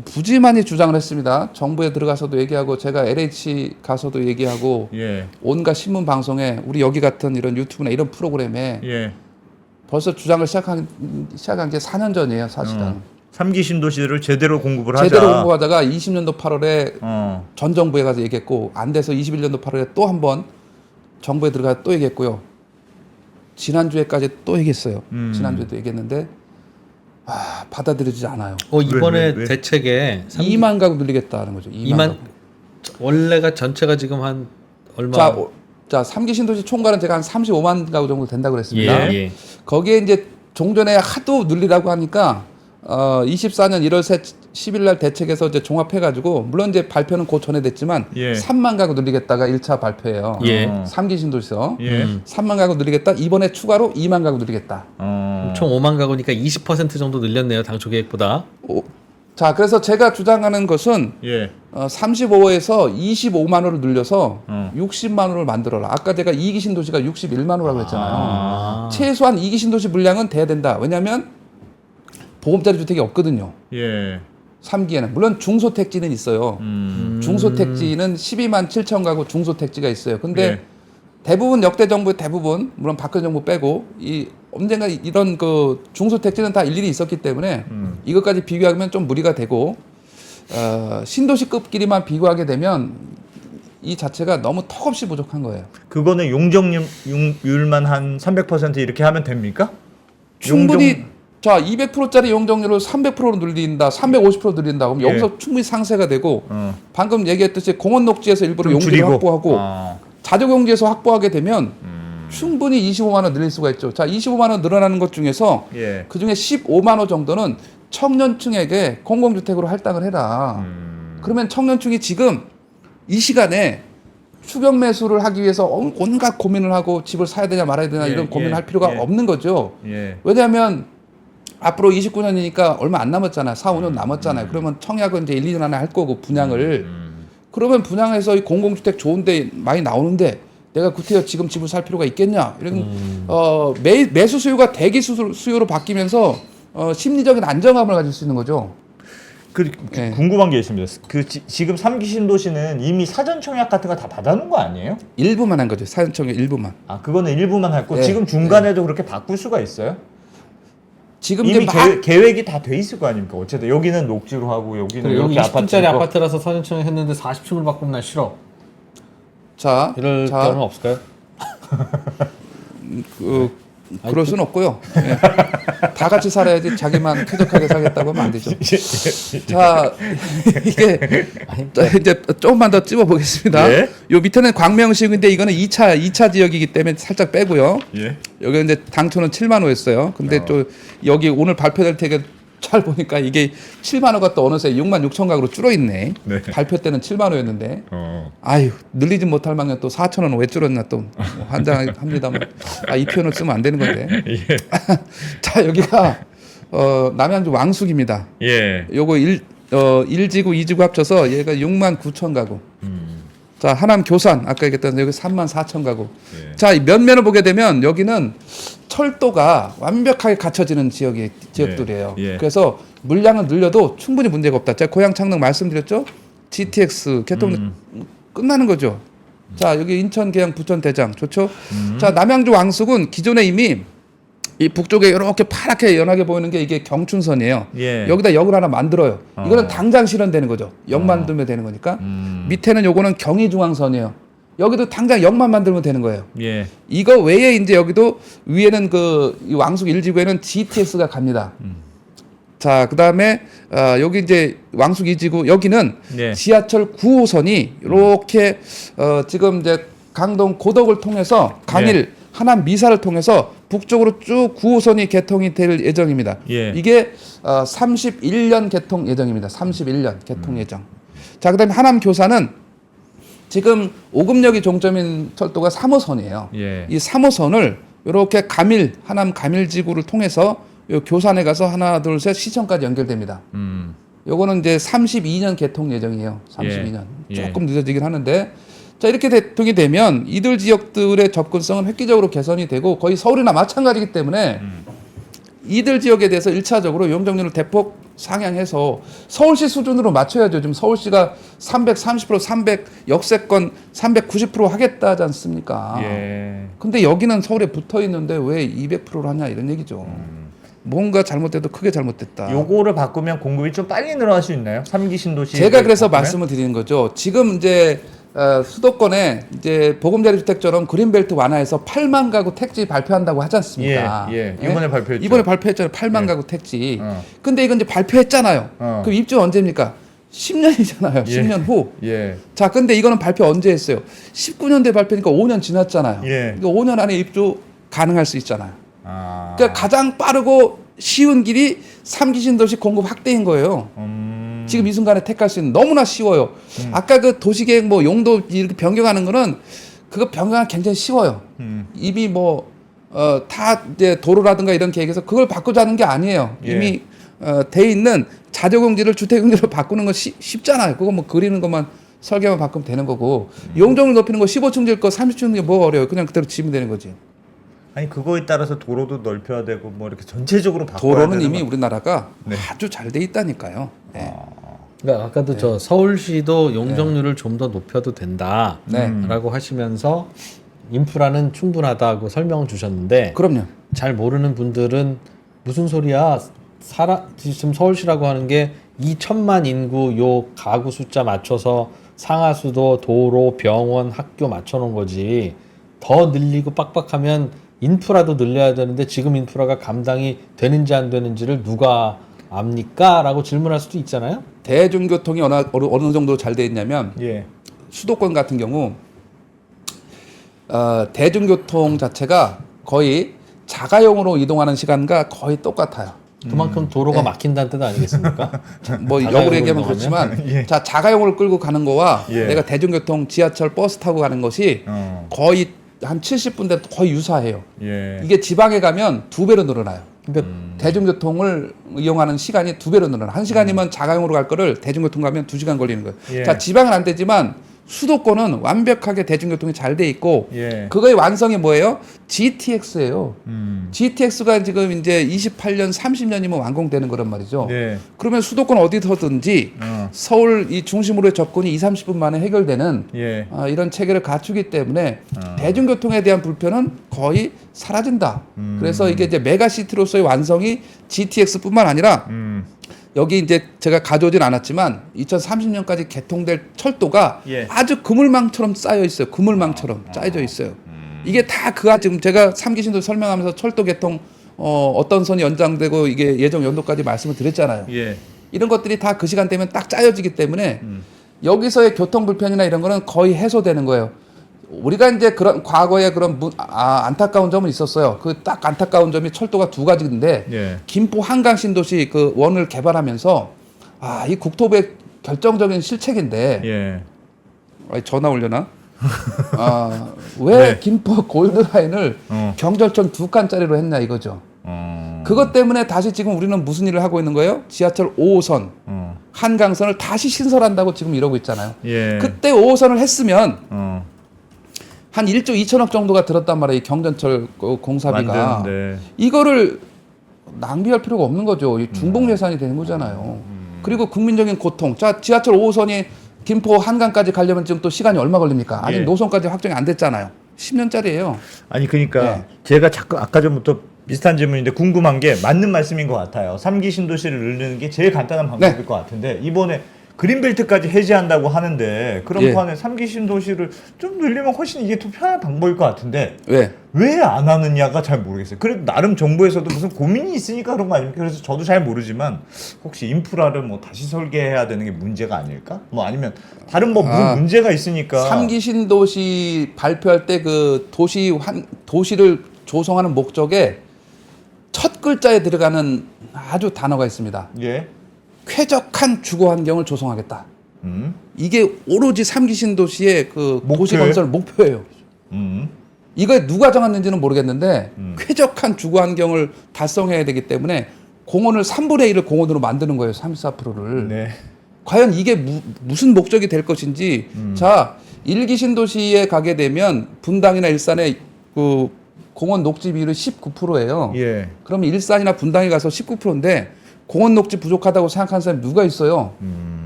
부지런히 주장을 했습니다. 정부에 들어가서도 얘기하고, 제가 LH 가서도 얘기하고, 예. 온갖 신문 방송에, 우리 여기 같은 이런 유튜브나 이런 프로그램에 예. 벌써 주장을 시작한 게 4년 전이에요, 사실은. 3기 신도시를 제대로 공급을 하자. 제대로 공부하다가 20년도 8월에 어. 전 정부에 가서 얘기했고, 안 돼서 21년도 8월에 또 한 번 정부에 들어가서 또 얘기했고요. 지난주에까지 또 얘기했어요. 지난주에도 얘기했는데 받아들여지지 않아요. 이번에 왜? 대책에 2만 가구 늘리겠다는 거죠. 2만 가구. 원래가 전체가 지금 한 얼마? 자, 3기 신도시 총괄은 제가 한 35만 가구 정도 된다고 그랬습니다. 예. 거기에 이제 종전에 하도 늘리라고 하니까 24년 1월 10일 날 대책에서 이제 종합해가지고 물론 이제 발표는 그 전에 됐지만 예. 3만 가구 늘리겠다가 1차 발표예요. 예. 3기 신도시에서 예. 3만 가구 늘리겠다. 이번에 추가로 2만 가구 늘리겠다. 총 5만 가구니까 20% 정도 늘렸네요. 당초 계획보다. 자, 그래서 제가 주장하는 것은 예. 35에서 25만 원을 늘려서 60만 원을 만들어라. 아까 제가 2기 신도시가 61만 원이라고 했잖아요. 최소한 2기 신도시 물량은 돼야 된다. 왜냐하면 보금자리 주택이 없거든요. 예. 3기에는. 물론 중소택지는 있어요. 중소택지는 12만 7천 가구 중소택지가 있어요. 근데 예. 대부분 역대 정부의 대부분 물론 박근혜 정부 빼고 언젠가 이런 그 중소택지는 다 일일이 있었기 때문에 이것까지 비교하면 좀 무리가 되고 신도시급끼리만 비교하게 되면 이 자체가 너무 턱없이 부족한 거예요. 그거는 용적률만 한 300% 이렇게 하면 됩니까? 충분히 자 200%짜리 용적률을 300%로 늘린다, 350% 늘린다. 그럼 예. 여기서 충분히 상세가 되고 방금 얘기했듯이 공원 녹지에서 일부러 좀 용지를 줄이고. 확보하고 자족용지에서 확보하게 되면 충분히 25만 원 늘릴 수가 있죠. 자 25만 원 늘어나는 것 중에서 예. 그중에 15만 원 정도는 청년층에게 공공주택으로 할당을 해라. 그러면 청년층이 지금 이 시간에 추경 매수를 하기 위해서 온갖 고민을 하고 집을 사야 되냐 말아야 되냐 예, 이런 고민을 예, 할 필요가 예. 없는 거죠. 예. 왜냐하면 앞으로 29년이니까 얼마 안 남았잖아요. 4, 5년 남았잖아요. 그러면 청약은 이제 1, 2년 안에 할 거고 분양을. 그러면 분양해서 이 공공주택 좋은데 많이 나오는데 내가 구태여 지금 집을 살 필요가 있겠냐? 이런 매수 수요가 대기 수요로 바뀌면서 심리적인 안정감을 가질 수 있는 거죠. 예. 궁금한 게 있습니다. 지금 3기 신도시는 이미 사전 청약 같은 거 다 받아놓은 거 아니에요? 일부만 한 거죠. 사전청약 일부만. 아, 그거는 일부만 했고 네. 지금 중간에도 그렇게 바꿀 수가 있어요? 지금 이미 이제 계획이 다 돼 있을 거 아닙니까? 어쨌든 여기는 녹지로 하고 여기는 여기 이렇게 20층짜리 짓고. 아파트라서 사전청약 했는데 40층을 바꾸면 난 싫어. 자, 이럴 때는 없을까요? 그럴 수는 없고요. 예. 다 같이 살아야지 자기만 쾌적하게 살겠다고 하면 안 되죠. 자, 이게 이제 조금만 더 찝어보겠습니다. 예. 요 밑에는 광명시군데 이거는 2차 지역이기 때문에 살짝 빼고요. 예. 여기 이제 당초는 7만 호였어요. 근데 또 여기 오늘 발표될 테게 잘 보니까 이게 7만 호가 또 어느새 6만 6천 가구로 줄어 있네. 네. 발표 때는 7만 호였는데. 아유, 늘리지 못할 망정 또 4천 원 왜 줄었나 또 환장합니다만. 이 표현을 쓰면 안 되는 건데. 예. 자, 여기가 남양주 왕숙입니다. 예. 요거 1지구, 2지구 합쳐서 얘가 6만 9천 가구. 자, 하남 교산 아까 얘기했던 여기 3만 4천 가구. 예. 자, 이 면면을 보게 되면 여기는 철도가 완벽하게 갖춰지는 지역들이에요. 예. 그래서 물량을 늘려도 충분히 문제가 없다. 제가 고양 창릉 말씀드렸죠? GTX 개통 끝나는 거죠. 자, 여기 인천, 계양, 부천, 대장 좋죠? 자, 남양주 왕숙은 기존에 이미 이 북쪽에 이렇게 파랗게 연하게 보이는 게 이게 경춘선이에요. 예. 여기다 역을 하나 만들어요. 이거는 당장 실현되는 거죠. 역 만들면 되는 거니까. 밑에는 요거는 경의중앙선이에요. 여기도 당장 역만 만들면 되는 거예요. 예. 이거 외에 이제 여기도 위에는 이 왕숙 1지구에는 GTX가 갑니다. 자, 그다음에 여기 이제 왕숙 2지구 여기는 네. 지하철 9호선이 이렇게 지금 이제 강동 고덕을 통해서 강일 네. 하남 미사를 통해서 북쪽으로 쭉 9호선이 개통이 될 예정입니다. 예. 이게 31년 개통 예정입니다. 31년 개통 예정. 자, 그다음에 하남 교사는 지금 오금역이 종점인 철도가 3호선이에요. 예. 이 3호선을 이렇게 가밀 하남 가밀지구를 통해서 요 교산에 가서 하나 둘 셋 시청까지 연결됩니다. 요거는 이제 32년 개통 예정이에요. 32년. 예. 조금 늦어지긴 하는데 자 이렇게 대통이 되면 이들 지역들의 접근성은 획기적으로 개선이 되고 거의 서울이나 마찬가지이기 때문에 이들 지역에 대해서 1차적으로 용적률을 대폭 상향해서 서울시 수준으로 맞춰야죠. 지금 서울시가 330% 300 역세권 390% 하겠다지 않습니까? 예. 근데 여기는 서울에 붙어 있는데 왜 200%를 하냐 이런 얘기죠. 뭔가 잘못돼도 크게 잘못됐다. 요거를 바꾸면 공급이 좀 빨리 늘어날 수 있나요? 3기 신도시. 제가 그래서 말씀을 드리는 거죠. 지금 이제 수도권에 이제 보금자리주택처럼 그린벨트 완화해서 8만 가구 택지 발표한다고 하지 않습니까? 예. 이번에 발표했죠. 이번에 발표했잖아요. 8만 예. 가구 택지. 어. 근데 이건 이제 발표했잖아요. 어. 그럼 입주 언제입니까? 10년이잖아요. 예. 10년 후. 예. 자, 근데 이거는 발표 언제 했어요? 19년대 발표니까 5년 지났잖아요. 예. 그러니까 5년 안에 입주 가능할 수 있잖아요. 아. 그러니까 가장 빠르고 쉬운 길이 3기 신도시 공급 확대인 거예요. 지금 이 순간에 택할 수 있는 너무나 쉬워요. 아까 그 도시계획 뭐 용도 이렇게 변경하는 거는 그거 변경하기 굉장히 쉬워요. 이미 뭐 다 이제 도로라든가 이런 계획에서 그걸 바꾸자는 게 아니에요. 예. 이미 돼 있는 자재공지를 주택용지로 바꾸는 건 쉽잖아요. 그거 뭐 그리는 것만 설계만 바꾸면 되는 거고 용적률 높이는 거 15층 질 거 30층 게 뭐가 어려워요. 그냥 그대로 지면 되는 거지. 아니 그거에 따라서 도로도 넓혀야 되고 뭐 이렇게 전체적으로 바꿔야 도로는 되는 이미 거- 우리나라가 네. 아주 잘 돼 있다니까요. 네. 그러니까 아까도 저 서울시도 용적률을 좀 더 높여도 된다라고 네. 하시면서 인프라는 충분하다고 설명을 주셨는데 그럼요. 잘 모르는 분들은 무슨 소리야? 지금 서울시라고 하는 게 2천만 인구 요 가구 숫자 맞춰서 상하수도, 도로, 병원, 학교 맞춰놓은 거지. 더 늘리고 빡빡하면 인프라도 늘려야 되는데 지금 인프라가 감당이 되는지 안 되는지를 누가 압니까? 라고 질문할 수도 있잖아요. 대중교통이 어느 정도 잘 돼 있냐면 예. 수도권 같은 경우 대중교통 자체가 거의 자가용으로 이동하는 시간과 거의 똑같아요. 그만큼 도로가 막힌다는 뜻 아니겠습니까? 뭐 자가용으로 역으로 얘기하면 이동하면? 그렇지만 예. 자 자가용을 끌고 가는 거와 예. 내가 대중교통 지하철 버스 타고 가는 것이 거의 한 70분대 거의 유사해요. 예. 이게 지방에 가면 2배로 늘어나요. 그러니까 대중교통을 이용하는 시간이 2배로 늘어나. 1시간이면 자가용으로 갈 거를 대중교통 가면 2시간 걸리는 거예요. 예. 자, 지방은 안 되지만 수도권은 완벽하게 대중교통이 잘 돼 있고 예. 그거의 완성이 뭐예요? GTX예요. 음. GTX가 지금 이제 28년, 30년이면 완공되는 거란 말이죠. 네. 그러면 수도권 어디서든지 서울 이 중심으로의 접근이 20-30분 만에 해결되는 예. 이런 체계를 갖추기 때문에 대중교통에 대한 불편은 거의 사라진다. 그래서 이게 이제 메가시티로서의 완성이 GTX뿐만 아니라 여기 이제 제가 가져오진 않았지만 2030년까지 개통될 철도가 예. 아주 그물망처럼 쌓여 있어요. 그물망처럼 짜여져 있어요. 이게 다 그가 지금 제가 3기 신도 설명하면서 철도 개통 어떤 선이 연장되고 이게 예정 연도까지 말씀을 드렸잖아요. 예. 이런 것들이 다 그 시간 되면 딱 짜여지기 때문에 여기서의 교통 불편이나 이런 거는 거의 해소되는 거예요. 우리가 이제 그런 과거에 그런 안타까운 점은 있었어요. 그 딱 안타까운 점이 철도가 2가지인데 예. 김포 한강 신도시 그 원을 개발하면서 이 국토부의 결정적인 실책인데 예. 전화 올려나? 왜 네. 김포 골드라인을 어. 경절천 2칸짜리로 했냐 이거죠. 그것 때문에 다시 지금 우리는 무슨 일을 하고 있는 거예요? 지하철 5호선, 한강선을 다시 신설한다고 지금 이러고 있잖아요. 예. 그때 5호선을 했으면 어. 한 1조 2천억 정도가 들었단 말이에요. 이 경전철 공사비가. 만드는데. 이거를 낭비할 필요가 없는 거죠. 이 중복 예산이 되는 거잖아요. 그리고 국민적인 고통. 자, 지하철 5호선이 김포 한강까지 가려면 지금 또 시간이 얼마 걸립니까? 아직 예. 노선까지 확정이 안 됐잖아요. 10년짜리예요. 아니 그러니까 네. 제가 자꾸 아까 전부터 비슷한 질문인데 궁금한 게 맞는 말씀인 것 같아요. 3기 신도시를 늘리는 게 제일 간단한 방법일 네. 것 같은데 이번에 그린벨트까지 해제한다고 하는데 그런 예. 판에 3기 신도시를 좀 늘리면 훨씬 이게 더 편한 방법일 것 같은데 왜? 왜 안 하느냐가 잘 모르겠어요. 그래도 나름 정부에서도 무슨 고민이 있으니까 그런 거 아닙니까? 그래서 저도 잘 모르지만 혹시 인프라를 뭐 다시 설계해야 되는 게 문제가 아닐까? 뭐 아니면 다른 뭐 무슨 문제가 있으니까 3기 신도시 발표할 때 그 도시를 조성하는 목적에 첫 글자에 들어가는 아주 단어가 있습니다. 예. 쾌적한 주거 환경을 조성하겠다. 음. 이게 오로지 3기 신도시의 그 도시 목표예요? 건설 목표예요. 이거 누가 정했는지는 모르겠는데 쾌적한 주거 환경을 달성해야 되기 때문에 공원을 3분의 1을 공원으로 만드는 거예요. 34%를. 네. 과연 이게 무슨 목적이 될 것인지. 자, 1기 신도시에 가게 되면 분당이나 일산의 그 공원 녹지 비율이 19%예요. 예. 그럼 일산이나 분당에 가서 19%인데 공원 녹지 부족하다고 생각하는 사람이 누가 있어요?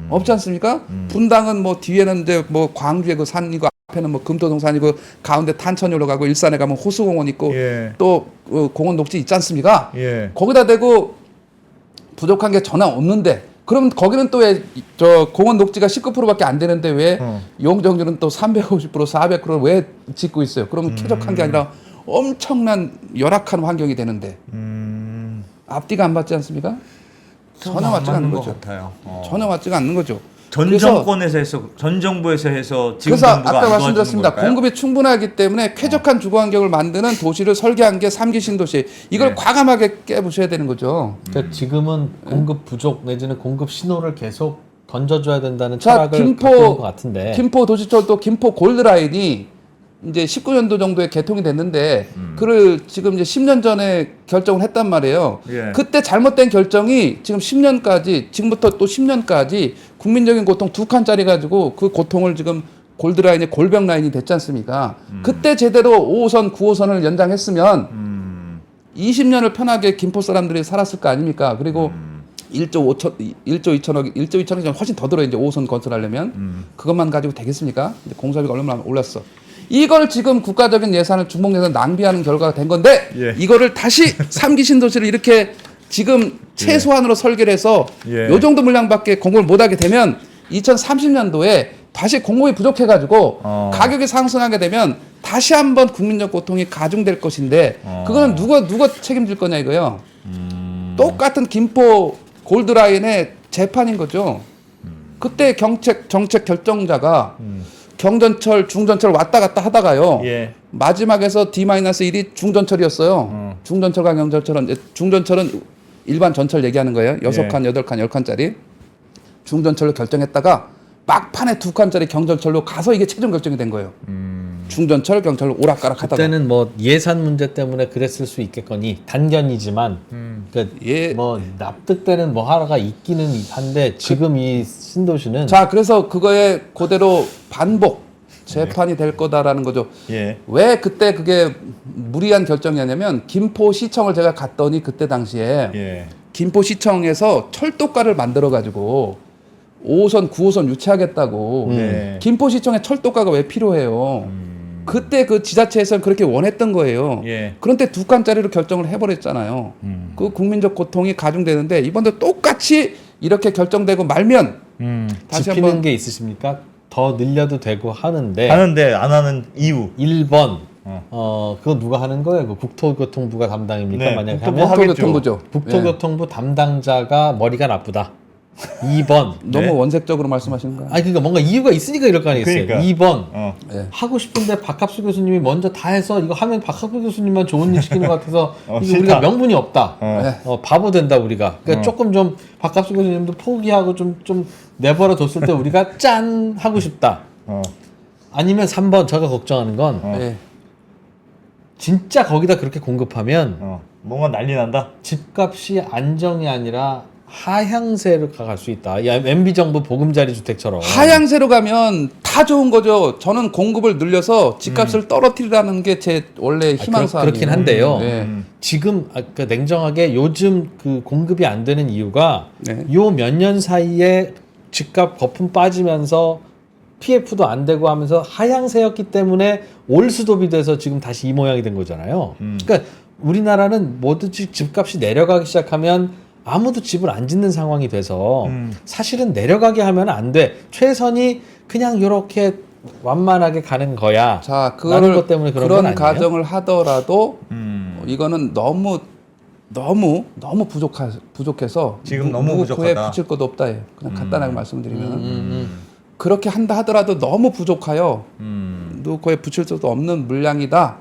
없지 않습니까? 분당은 뭐 뒤에는 이제 뭐 광주의 그 산이고 앞에는 뭐 금토동산이고 가운데 탄천이 올라가고 일산에 가면 호수공원 있고 예. 또 공원 녹지 있지 않습니까? 예. 거기다 대고 부족한 게 전혀 없는데 그럼 거기는 또 왜 저 공원 녹지가 19%밖에 안 되는데 왜 용적률은 또 350% 400%를 왜 짓고 있어요? 그러면 쾌적한 게 아니라 엄청난 열악한 환경이 되는데 앞뒤가 안 맞지 않습니까? 전혀 맞지가 않는 거죠. 같아요. 전혀 맞지가 않는 거죠. 전 그래서- 정권에서 해서 전 정부에서 해서 지금 그래서 정부가 아까 안 도와주는 말씀드렸습니다. 걸까요? 공급이 충분하기 때문에 쾌적한 주거 환경을 만드는 도시를 설계한 게 3기 신도시. 이걸 네. 과감하게 깨부셔야 되는 거죠. 그러니까 지금은 공급 부족 내지는 공급 신호를 계속 던져줘야 된다는 자, 철학을 갖고 있는 것 같은데. 김포 도시철도 김포 골드라인이 이제 19년도 정도에 개통이 됐는데 그를 지금 이제 10년 전에 결정을 했단 말이에요. 예. 그때 잘못된 결정이 지금 10년까지 지금부터 또 10년까지 국민적인 고통 2칸짜리 가지고 그 고통을 지금 골드라인이 골병 라인이 됐지 않습니까? 그때 제대로 5호선, 9호선을 연장했으면 20년을 편하게 김포 사람들이 살았을 거 아닙니까? 그리고 1조 2천억이 훨씬 더 들어요. 이제 5호선 건설하려면 그것만 가지고 되겠습니까? 이제 공사비가 얼마나 올랐어. 이걸 지금 국가적인 예산을 중복 예산 낭비하는 결과가 된 건데 예. 이거를 다시 3기 신도시를 이렇게 지금 최소한으로 설계를 해서 예. 요 정도 물량밖에 공급을 못하게 되면 2030년도에 다시 공급이 부족해가지고 가격이 상승하게 되면 다시 한번 국민적 고통이 가중될 것인데 그거는 누가 책임질 거냐 이거요. 똑같은 김포 골드라인의 재판인 거죠. 그때 정책 결정자가 경전철, 중전철 왔다 갔다 하다가요. 예. 마지막에서 D-1이 중전철이었어요. 중전철과 경전철은 중전철은 일반 전철 얘기하는 거예요. 6칸, 8칸, 10칸짜리. 중전철로 결정했다가 막판에 2칸짜리 경전철로 가서 이게 최종 결정이 된 거예요. 중전철, 경전철로 오락가락 하다가. 그때는 뭐 예산 문제 때문에 그랬을 수 있겠거니 단견이지만 그러니까 예. 뭐 납득되는 뭐 하나가 있기는 한데 지금 이 신도시는 자, 그래서 그거에 그대로 반복 재판이 될 거다라는 거죠. 예. 왜 그때 그게 무리한 결정이었냐면 김포시청을 제가 갔더니 그때 당시에 예. 김포시청에서 철도가를 만들어 가지고 5호선, 9호선 유치하겠다고. 네. 김포시청에 철도가가 왜 필요해요? 그때 그 지자체에서는 그렇게 원했던 거예요. 예. 그런데 2칸짜리로 결정을 해버렸잖아요. 그 국민적 고통이 가중되는데 이번도 똑같이 이렇게 결정되고 말면 다시 짚히는 한번 게 있으십니까? 더 늘려도 되고 하는데 하는데 안 하는 이유. 1번 그거 누가 하는 거예요? 그 국토교통부가 담당입니까? 네, 만약에 국토부 하면 하겠죠. 국토교통부죠. 국토교통부 담당자가 머리가 나쁘다. 2번 너무 네. 원색적으로 말씀하시는 거예요. 아니 그러니까 뭔가 이유가 있으니까 이럴 거 아니겠어요. 그러니까. 2번 예. 하고 싶은데 박학수 교수님이 먼저 다 해서 이거 하면 박학수 교수님만 좋은 일 시키는 것 같아서 이거 싫다. 우리가 명분이 없다. 네. 바보 된다 우리가. 그러니까 조금 좀 박학수 교수님도 포기하고 좀 내버려 뒀을 때 우리가 짠 하고 싶다. 아니면 3번 제가 걱정하는 건 예. 진짜 거기다 그렇게 공급하면 뭔가 난리 난다. 집값이 안정이 아니라 하향세로 갈 수 있다. 이 MB 정부 보금자리 주택처럼. 하향세로 가면 다 좋은 거죠. 저는 공급을 늘려서 집값을 떨어뜨리라는 게 제 원래 희망사항이에요. 그렇긴 한데요. 네. 지금 그러니까 냉정하게 요즘 그 공급이 안 되는 이유가 네. 요 몇 년 사이에 집값 거품 빠지면서 PF도 안 되고 하면서 하향세였기 때문에 올수도비 돼서 지금 다시 이 모양이 된 거잖아요. 그러니까 우리나라는 뭐든지 집값이 내려가기 시작하면 아무도 집을 안 짓는 상황이 돼서 사실은 내려가게 하면 안 돼. 최선이 그냥 이렇게 완만하게 가는 거야. 자, 라는 그거를 것 때문에 그런 건 그런 아니에요? 가정을 하더라도 이거는 너무 부족해서 지금 너무 누구 부족하다. 구에 붙일 것도 없다. 예. 그냥 간단하게 말씀드리면 그렇게 한다 하더라도 너무 부족해요. 누구 구에 붙일 수도 없는 물량이다.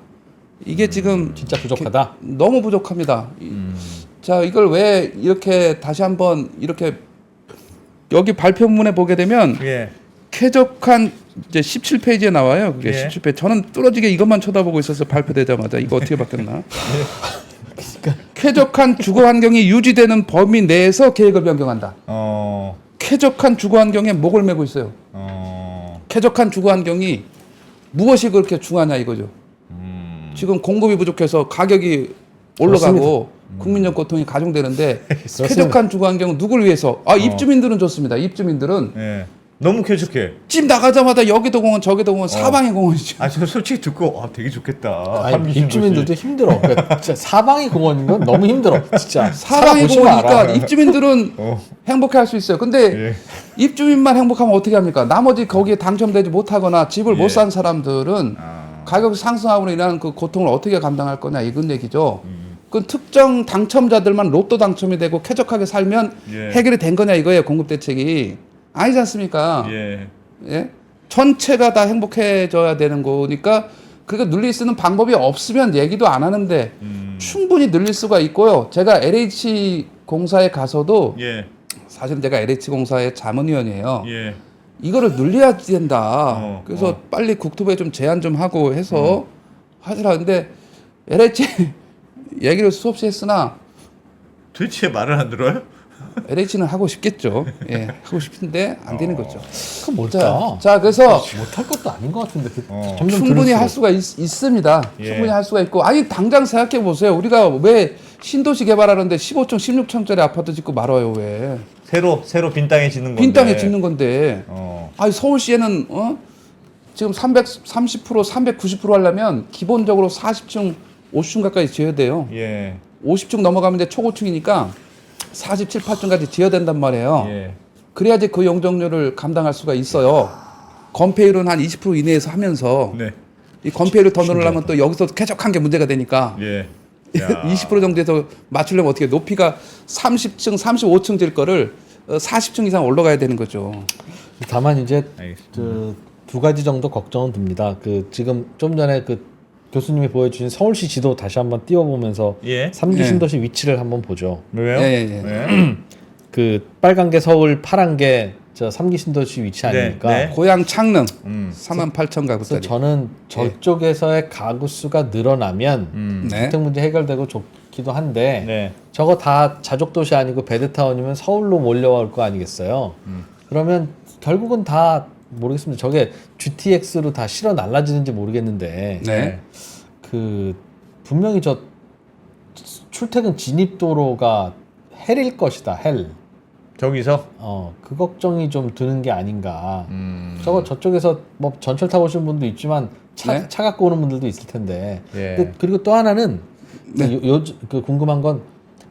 이게 지금 진짜 부족하다. 너무 부족합니다. 자, 이걸 왜 이렇게 다시 한번 이렇게 여기 발표문에 보게 되면 예. 쾌적한 이제 17페이지에 나와요. 그게 예. 17페이지. 저는 뚫어지게 이것만 쳐다보고 있어서 발표되자마자 이거 어떻게 바뀌었나? 쾌적한 주거 환경이 유지되는 범위 내에서 계획을 변경한다. 쾌적한 주거 환경에 목을 메고 있어요. 쾌적한 주거 환경이 무엇이 그렇게 중요하냐 이거죠. 지금 공급이 부족해서 가격이 올라가고 국민적 고통이 가중되는데 쾌적한 주거 환경은 누굴 위해서? 입주민들은 좋습니다. 입주민들은 예. 너무 쾌적해. 집 나가자마자 여기도 공원 저기도 공원 사방에 공원이죠. 저 솔직히 듣고 되게 좋겠다. 아니, 삼기신 입주민들도 도시. 힘들어. 그러니까 진짜 사방이 공원인 건 너무 힘들어. 진짜 사방에 살아보시면 공원이니까 알아. 입주민들은 행복해할 수 있어요. 근데 예. 입주민만 행복하면 어떻게 합니까? 나머지 거기에 당첨되지 못하거나 집을 예. 못 산 사람들은 가격 상승함으로 인한 그 고통을 어떻게 감당할 거냐 이건 얘기죠. 그 특정 당첨자들만 로또 당첨이 되고 쾌적하게 살면 예. 해결이 된 거냐 이거예요. 공급 대책이 아니지 않습니까? 예. 예? 전체가 다 행복해져야 되는 거니까 그거 늘릴 수 있는 방법이 없으면 얘기도 안 하는데 충분히 늘릴 수가 있고요. 제가 LH 공사에 가서도 예. 사실은 제가 LH 공사의 자문위원이에요. 예. 이거를 늘려야 된다. 그래서 어. 빨리 국토부에 좀 제안 좀 하고 해서 하시라는데 LH 얘기를 수없이 했으나 도대체 말을 안 들어요? LH는 하고 싶겠죠. 예, 하고 싶은데 안 되는 거죠. 그건 뭘까? 자, 그래서 못할 것도 아닌 것 같은데 점점 충분히 들을수록. 할 수가 있습니다. 예. 충분히 할 수가 있고 아니 당장 생각해 보세요. 우리가 왜 신도시 개발하는데 15층, 16층짜리 아파트 짓고 말아요 왜? 새로 빈 땅에 짓는 건데. 빈 땅에 짓는 건데. 어. 아니 서울시에는 지금 330%, 390% 하려면 기본적으로 40층, 50층 가까이 지어야 돼요. 예. 50층 넘어가면 이제 초고층이니까 47, 8층까지 지어야 된단 말이에요. 예. 그래야지 그 용적률을 감당할 수가 있어요. 건폐율은 한 20% 이내에서 하면서 네. 이 건폐율을 더 넣으려면 또 여기서 쾌적한 게 문제가 되니까 예. 20% 정도에서 맞추려면 어떻게 높이가 30층, 35층 질 거를 40층 이상 올라가야 되는 거죠. 다만 이제 알겠습니다. 두 가지 정도 걱정은 듭니다. 지금 좀 전에 교수님이 보여주신 서울시 지도 다시 한번 띄워보면서 예. 3기 예. 신도시 위치를 한번 보죠. 왜요? 예. 빨간 게 서울, 파란 게 저 3기 신도시 위치 아닙니까? 네. 고향 창릉 4만 8천 그래서 가구짜리. 저는 저쪽에서의 가구 수가 늘어나면 네. 주택 문제 해결되고 좋기도 한데 네. 저거 다 자족도시 아니고 베드타운이면 서울로 몰려올 거 아니겠어요? 그러면 결국은 다 모르겠습니다. 저게 GTX로 다 실어 날라지는지 모르겠는데 네. 분명히 저 출퇴근 진입도로가 헬일 것이다. 헬. 저기서 그 걱정이 좀 드는 게 아닌가. 저쪽에서 뭐 전철 타고 오시는 분도 있지만 네. 차 갖고 오는 분들도 있을 텐데. 예. 그리고 또 하나는 네. 궁금한 건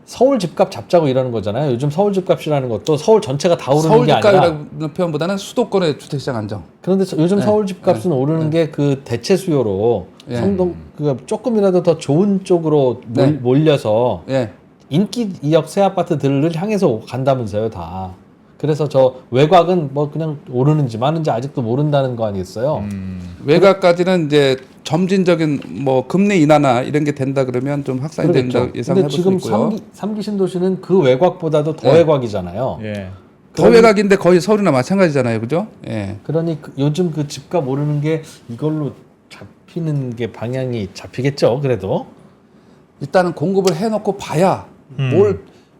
서울 집값 잡자고 이러는 거잖아요. 요즘 서울 집값이라는 것도 서울 전체가 다 오르는 서울 게 아니라. 집값이라는 표현보다는 수도권의 주택시장 안정. 그런데 요즘 네. 서울 집값은 오르는 게 그 대체 수요로 예. 조금이라도 더 좋은 쪽으로 네. 몰려서 예. 인기 2억 새 아파트들을 향해서 간다면서요, 다. 그래서 저 외곽은 뭐 그냥 오르는지 마는지 아직도 모른다는 거 아니겠어요? 외곽까지는 이제 점진적인 뭐 금리 인하나 이런 게 된다 그러면 좀 확산이 된다 그렇겠죠. 예상해 근데 볼 수 지금 있고요. 3기 신도시는 그 외곽보다도 더 네. 외곽이잖아요. 예. 더 외곽인데 거의 서울이나 마찬가지잖아요, 그죠? 예. 그러니 요즘 그 집값 오르는 게 이걸로 잡히는 게 방향이 잡히겠죠, 그래도. 일단은 공급을 해놓고 봐야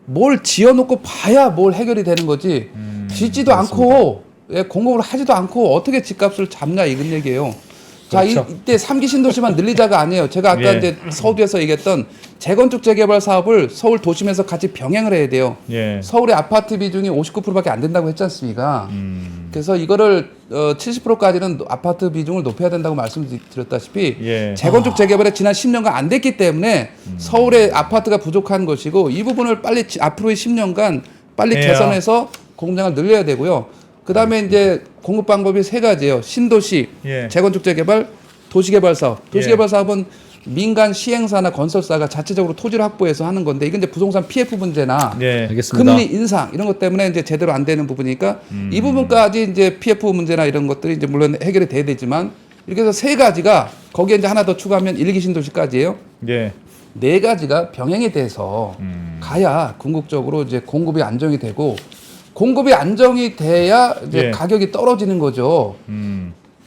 뭘 지어놓고 봐야 뭘 해결이 되는 거지. 짓지도 않고 공급을 하지도 않고 어떻게 집값을 잡냐 이런 얘기예요. 자, 그렇죠. 이때 3기 신도시만 늘리자가 아니에요. 제가 아까 예. 이제 서두에서 얘기했던 재건축 재개발 사업을 서울 도심에서 같이 병행을 해야 돼요. 예. 서울의 아파트 비중이 59%밖에 안 된다고 했지 않습니까? 그래서 이거를 70%까지는 아파트 비중을 높여야 된다고 말씀드렸다시피 예. 재건축 재개발에 지난 10년간 안 됐기 때문에 서울의 아파트가 부족한 것이고 이 부분을 빨리 앞으로의 10년간 빨리 해야. 개선해서 공급량을 늘려야 되고요. 그다음에 이제 공급 방법이 세 가지예요. 신도시, 예. 재건축 재개발, 도시개발 사업. 예. 도시개발 사업은 민간 시행사나 건설사가 자체적으로 토지를 확보해서 하는 건데 이건 이제 부동산 PF 문제나 예. 알겠습니다. 금리 인상 이런 것 때문에 이제 제대로 안 되는 부분이니까 이 부분까지 이제 PF 문제나 이런 것들이 이제 물론 해결이 돼야 되지만 이렇게 해서 세 가지가 거기에 이제 하나 더 추가하면 1기 신도시까지예요. 예. 네 가지가 병행이 돼서 가야 궁극적으로 이제 공급이 안정이 되고 공급이 안정이 돼야 이제 예. 가격이 떨어지는 거죠.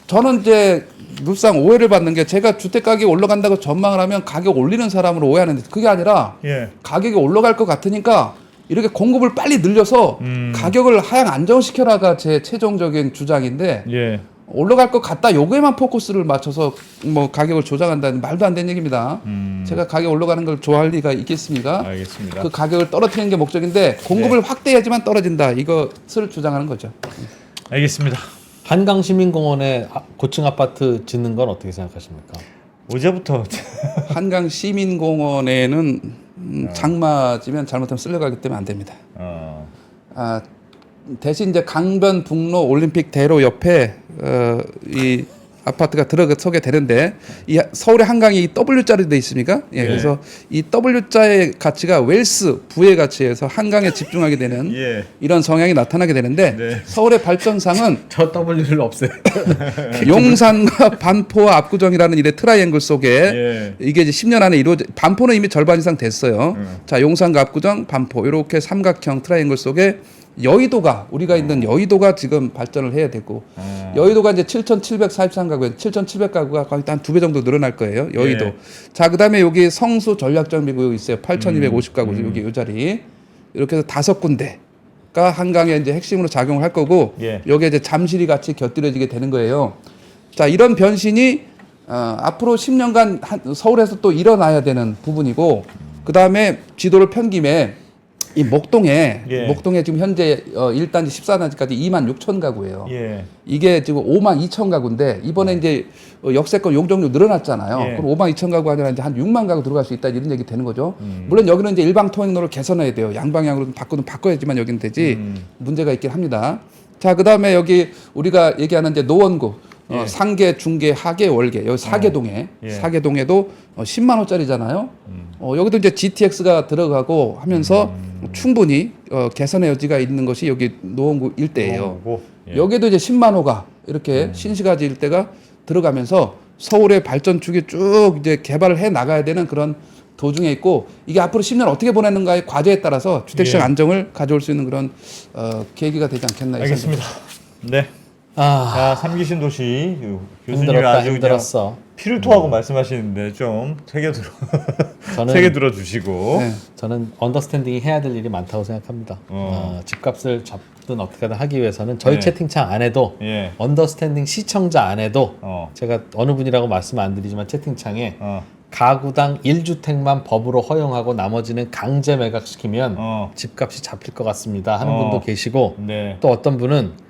저는 이제 늘상 오해를 받는 게 제가 주택 가격이 올라간다고 전망을 하면 가격 올리는 사람으로 오해하는데 그게 아니라 예. 가격이 올라갈 것 같으니까 이렇게 공급을 빨리 늘려서 가격을 하향 안정시켜라가 제 최종적인 주장인데 예. 올라갈 것 같다 요거에만 포커스를 맞춰서 뭐 가격을 조정한다는 말도 안 되는 얘기입니다. 제가 가격 올라가는 걸 좋아할 리가 있겠습니까? 알겠습니다. 그 가격을 떨어뜨리는 게 목적인데 공급을 확대해야지만 떨어진다 이것을 주장하는 거죠. 알겠습니다. 한강시민공원에 고층 아파트 짓는 건 어떻게 생각하십니까? 어제부터 한강 시민공원에는 장마지면 잘못하면 쓸려가기 때문에 안 됩니다. 아, 대신 이제 강변북로 올림픽 대로 옆에 이 아파트가 들어서게 되는데 이 서울의 한강이 이 W자로 돼 있습니까? 예, 네. 그래서 이 W자의 가치가 웰스 부의 가치에서 한강에 집중하게 되는 예. 이런 성향이 나타나게 되는데 네. 서울의 발전상은 저 W를 없애요. 용산과 반포와 압구정이라는 이래 트라이앵글 속에 예. 이게 이제 10년 안에 반포는 이미 절반 이상 됐어요. 자, 용산과 압구정, 반포 이렇게 삼각형 트라이앵글 속에 여의도가 우리가 있는 여의도가 지금 발전을 해야 되고 여의도가 이제 7,743가구, 7,700가구가 거의 한 2배 정도 늘어날 거예요. 여의도. 예. 자, 그다음에 여기 성수 전략정비구역 있어요. 8,250가구 여기 이 자리 이렇게 해서 5군데가 한강에 이제 핵심으로 작용을 할 거고 예. 여기에 이제 잠실이 같이 곁들여지게 되는 거예요. 자, 이런 변신이 앞으로 10년간 서울에서 또 일어나야 되는 부분이고 그다음에 지도를 편 김에 이 목동에 예. 목동에 지금 현재 1단지 14단지까지 2만 6천 가구예요. 예. 이게 지금 5만 2천 가구인데 이번에 이제 역세권 용적률 늘어났잖아요. 예. 그럼 5만 2천 가구 아니라 이제 한 6만 가구 들어갈 수 있다 이런 얘기 되는 거죠. 물론 여기는 이제 일방 통행로를 개선해야 돼요. 양방향으로 바꿔야지만 여기는 되지. 문제가 있긴 합니다. 자, 그다음에 여기 우리가 얘기하는 이제 노원구 예. 상계, 중계, 하계, 월계 여기 사계동에 예. 사계동에도 10만 원짜리잖아요. 여기도 이제 GTX가 들어가고 하면서 충분히 개선의 여지가 있는 것이 여기 노원구 일대예요. 노원구고. 예. 여기도 이제 10만 호가 이렇게 신시가지 일대가 들어가면서 서울의 발전축이 쭉 이제 개발을 해 나가야 되는 그런 도중에 있고 이게 앞으로 10년 어떻게 보내는가의 과제에 따라서 주택시장 예. 안정을 가져올 수 있는 그런 계기가 되지 않겠나. 알겠습니다. 네. 아, 자, 삼기신 도시 교수님이 힘들었다 아주 그냥 힘들었어. 피를 토하고 말씀하시는데 좀 세게 들어 주시고. 네. 저는 언더스탠딩이 해야 될 일이 많다고 생각합니다. 집값을 잡든 어떻게든 하기 위해서는 저희 네. 채팅창 안에도 예. 언더스탠딩 시청자 안에도 어. 제가 어느 분이라고 말씀 안 드리지만 채팅창에 어. 가구당 1주택만 법으로 허용하고 나머지는 강제 매각시키면 어. 집값이 잡힐 것 같습니다 하는 어. 분도 계시고 네. 또 어떤 분은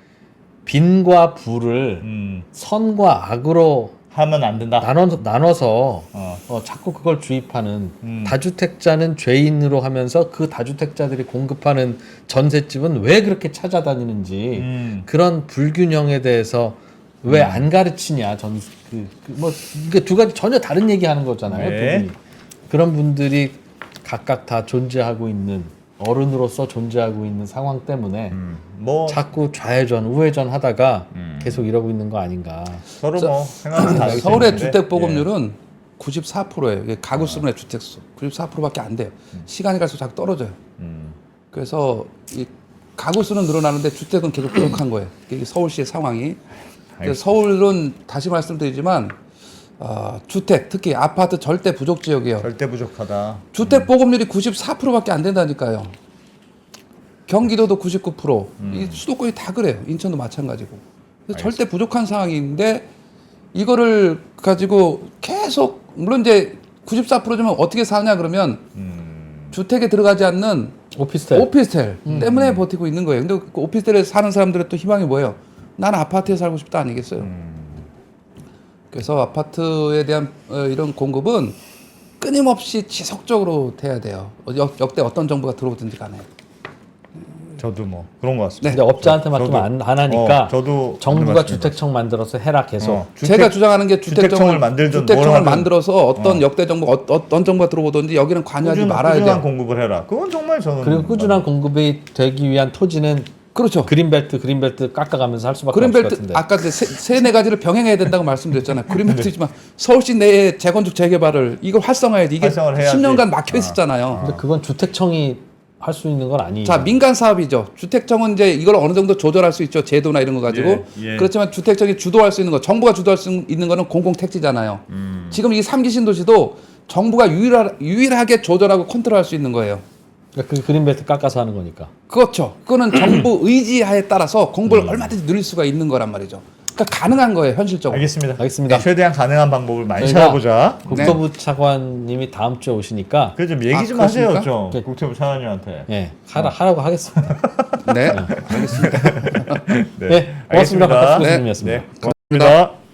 빈과 부를 선과 악으로 하면 안 된다. 나눠서 어. 자꾸 그걸 주입하는 다주택자는 죄인으로 하면서 그 다주택자들이 공급하는 전셋집은 왜 그렇게 찾아다니는지 그런 불균형에 대해서 왜 안 가르치냐 뭐 이게 두 가지 전혀 다른 얘기하는 거잖아요. 네. 두 분이. 그런 분들이 각각 다 존재하고 있는 어른으로서 존재하고 있는 상황 때문에 뭐 자꾸 좌회전 우회전 하다가 계속 이러고 있는 거 아닌가. 서로 뭐 생각은 다르기 서울의 때문에. 주택 보급률은 94%예요. 가구 수분의 주택수 94%밖에 안 돼요. 시간이 갈수록 자꾸 떨어져요. 그래서 이 가구 수는 늘어나는데 주택은 계속 부족한 거예요. 이게 서울시의 상황이. 그래서 서울은 다시 말씀드리지만 주택 특히 아파트 절대 부족 지역이에요. 절대 부족하다. 주택 보급률이 94%밖에 안 된다니까요. 경기도도 99%, 이 수도권이 다 그래요. 인천도 마찬가지고. 그래서 절대 부족한 상황인데 이거를 가지고 계속 물론 이제 94%면 어떻게 사냐 그러면 주택에 들어가지 않는 오피스텔. 때문에 버티고 있는 거예요. 근데 그 오피스텔에 사는 사람들의 또 희망이 뭐예요? 나는 아파트에 살고 싶다 아니겠어요? 그래서 아파트에 대한 이런 공급은 끊임없이 지속적으로 돼야 돼요. 역대 어떤 정부가 들어오든지 간에. 저도 뭐 그런 것 같습니다. 근데 업자한테 맡기면 안 하니까 저도 정부가 맞습니다. 주택청 만들어서 해라 계속. 제가 주장하는 게 주택청을 만들든 뭘 주택청을 하든. 만들어서 어떤 역대 정부 어떤 정부가 들어오든지 여기는 관여하지 말아야 꾸준한 돼요. 공급을 해라. 그건 정말 저는 그리고 꾸준한 공급이 되기 위한 토지는 그렇죠. 그린벨트 깎아가면서 할 수밖에 없을 것 그린벨트 같은데. 아까 세네 가지를 병행해야 된다고 말씀드렸잖아요. 그린벨트지만 서울시 내에 재건축 재개발을 이걸 활성화해야지. 이게 활성화를 해야지. 10년간 막혀 있었잖아요. 근데 그건 주택청이 할 수 있는 건 아니에요. 자, 민간 사업이죠. 주택청은 이제 이걸 어느 정도 조절할 수 있죠. 제도나 이런 거 가지고. 예, 예. 그렇지만 주택청이 주도할 수 있는 거, 정부가 주도할 수 있는 거는 공공택지잖아요. 지금 이 3기 신도시도 정부가 유일하게 조절하고 컨트롤할 수 있는 거예요. 그러니까 그 그린벨트 깎아서 하는 거니까. 그렇죠. 그거는 정부 의지하에 따라서 공부를 얼마든지 늘릴 수가 있는 거란 말이죠. 그러니까 가능한 거예요, 현실적으로. 알겠습니다. 알겠습니다. 최대한 가능한 방법을 많이 저희가 찾아보자. 국토부 차관님이 다음 주에 오시니까 그 좀 얘기 좀 그렇습니까? 하세요, 좀 국토부 차관님한테. 예, 하라고 하겠습니다. 네, 알겠습니다. 네, 고맙습니다. 알겠습니다. 박학수 교수님이었습니다. 네, 고맙습니다.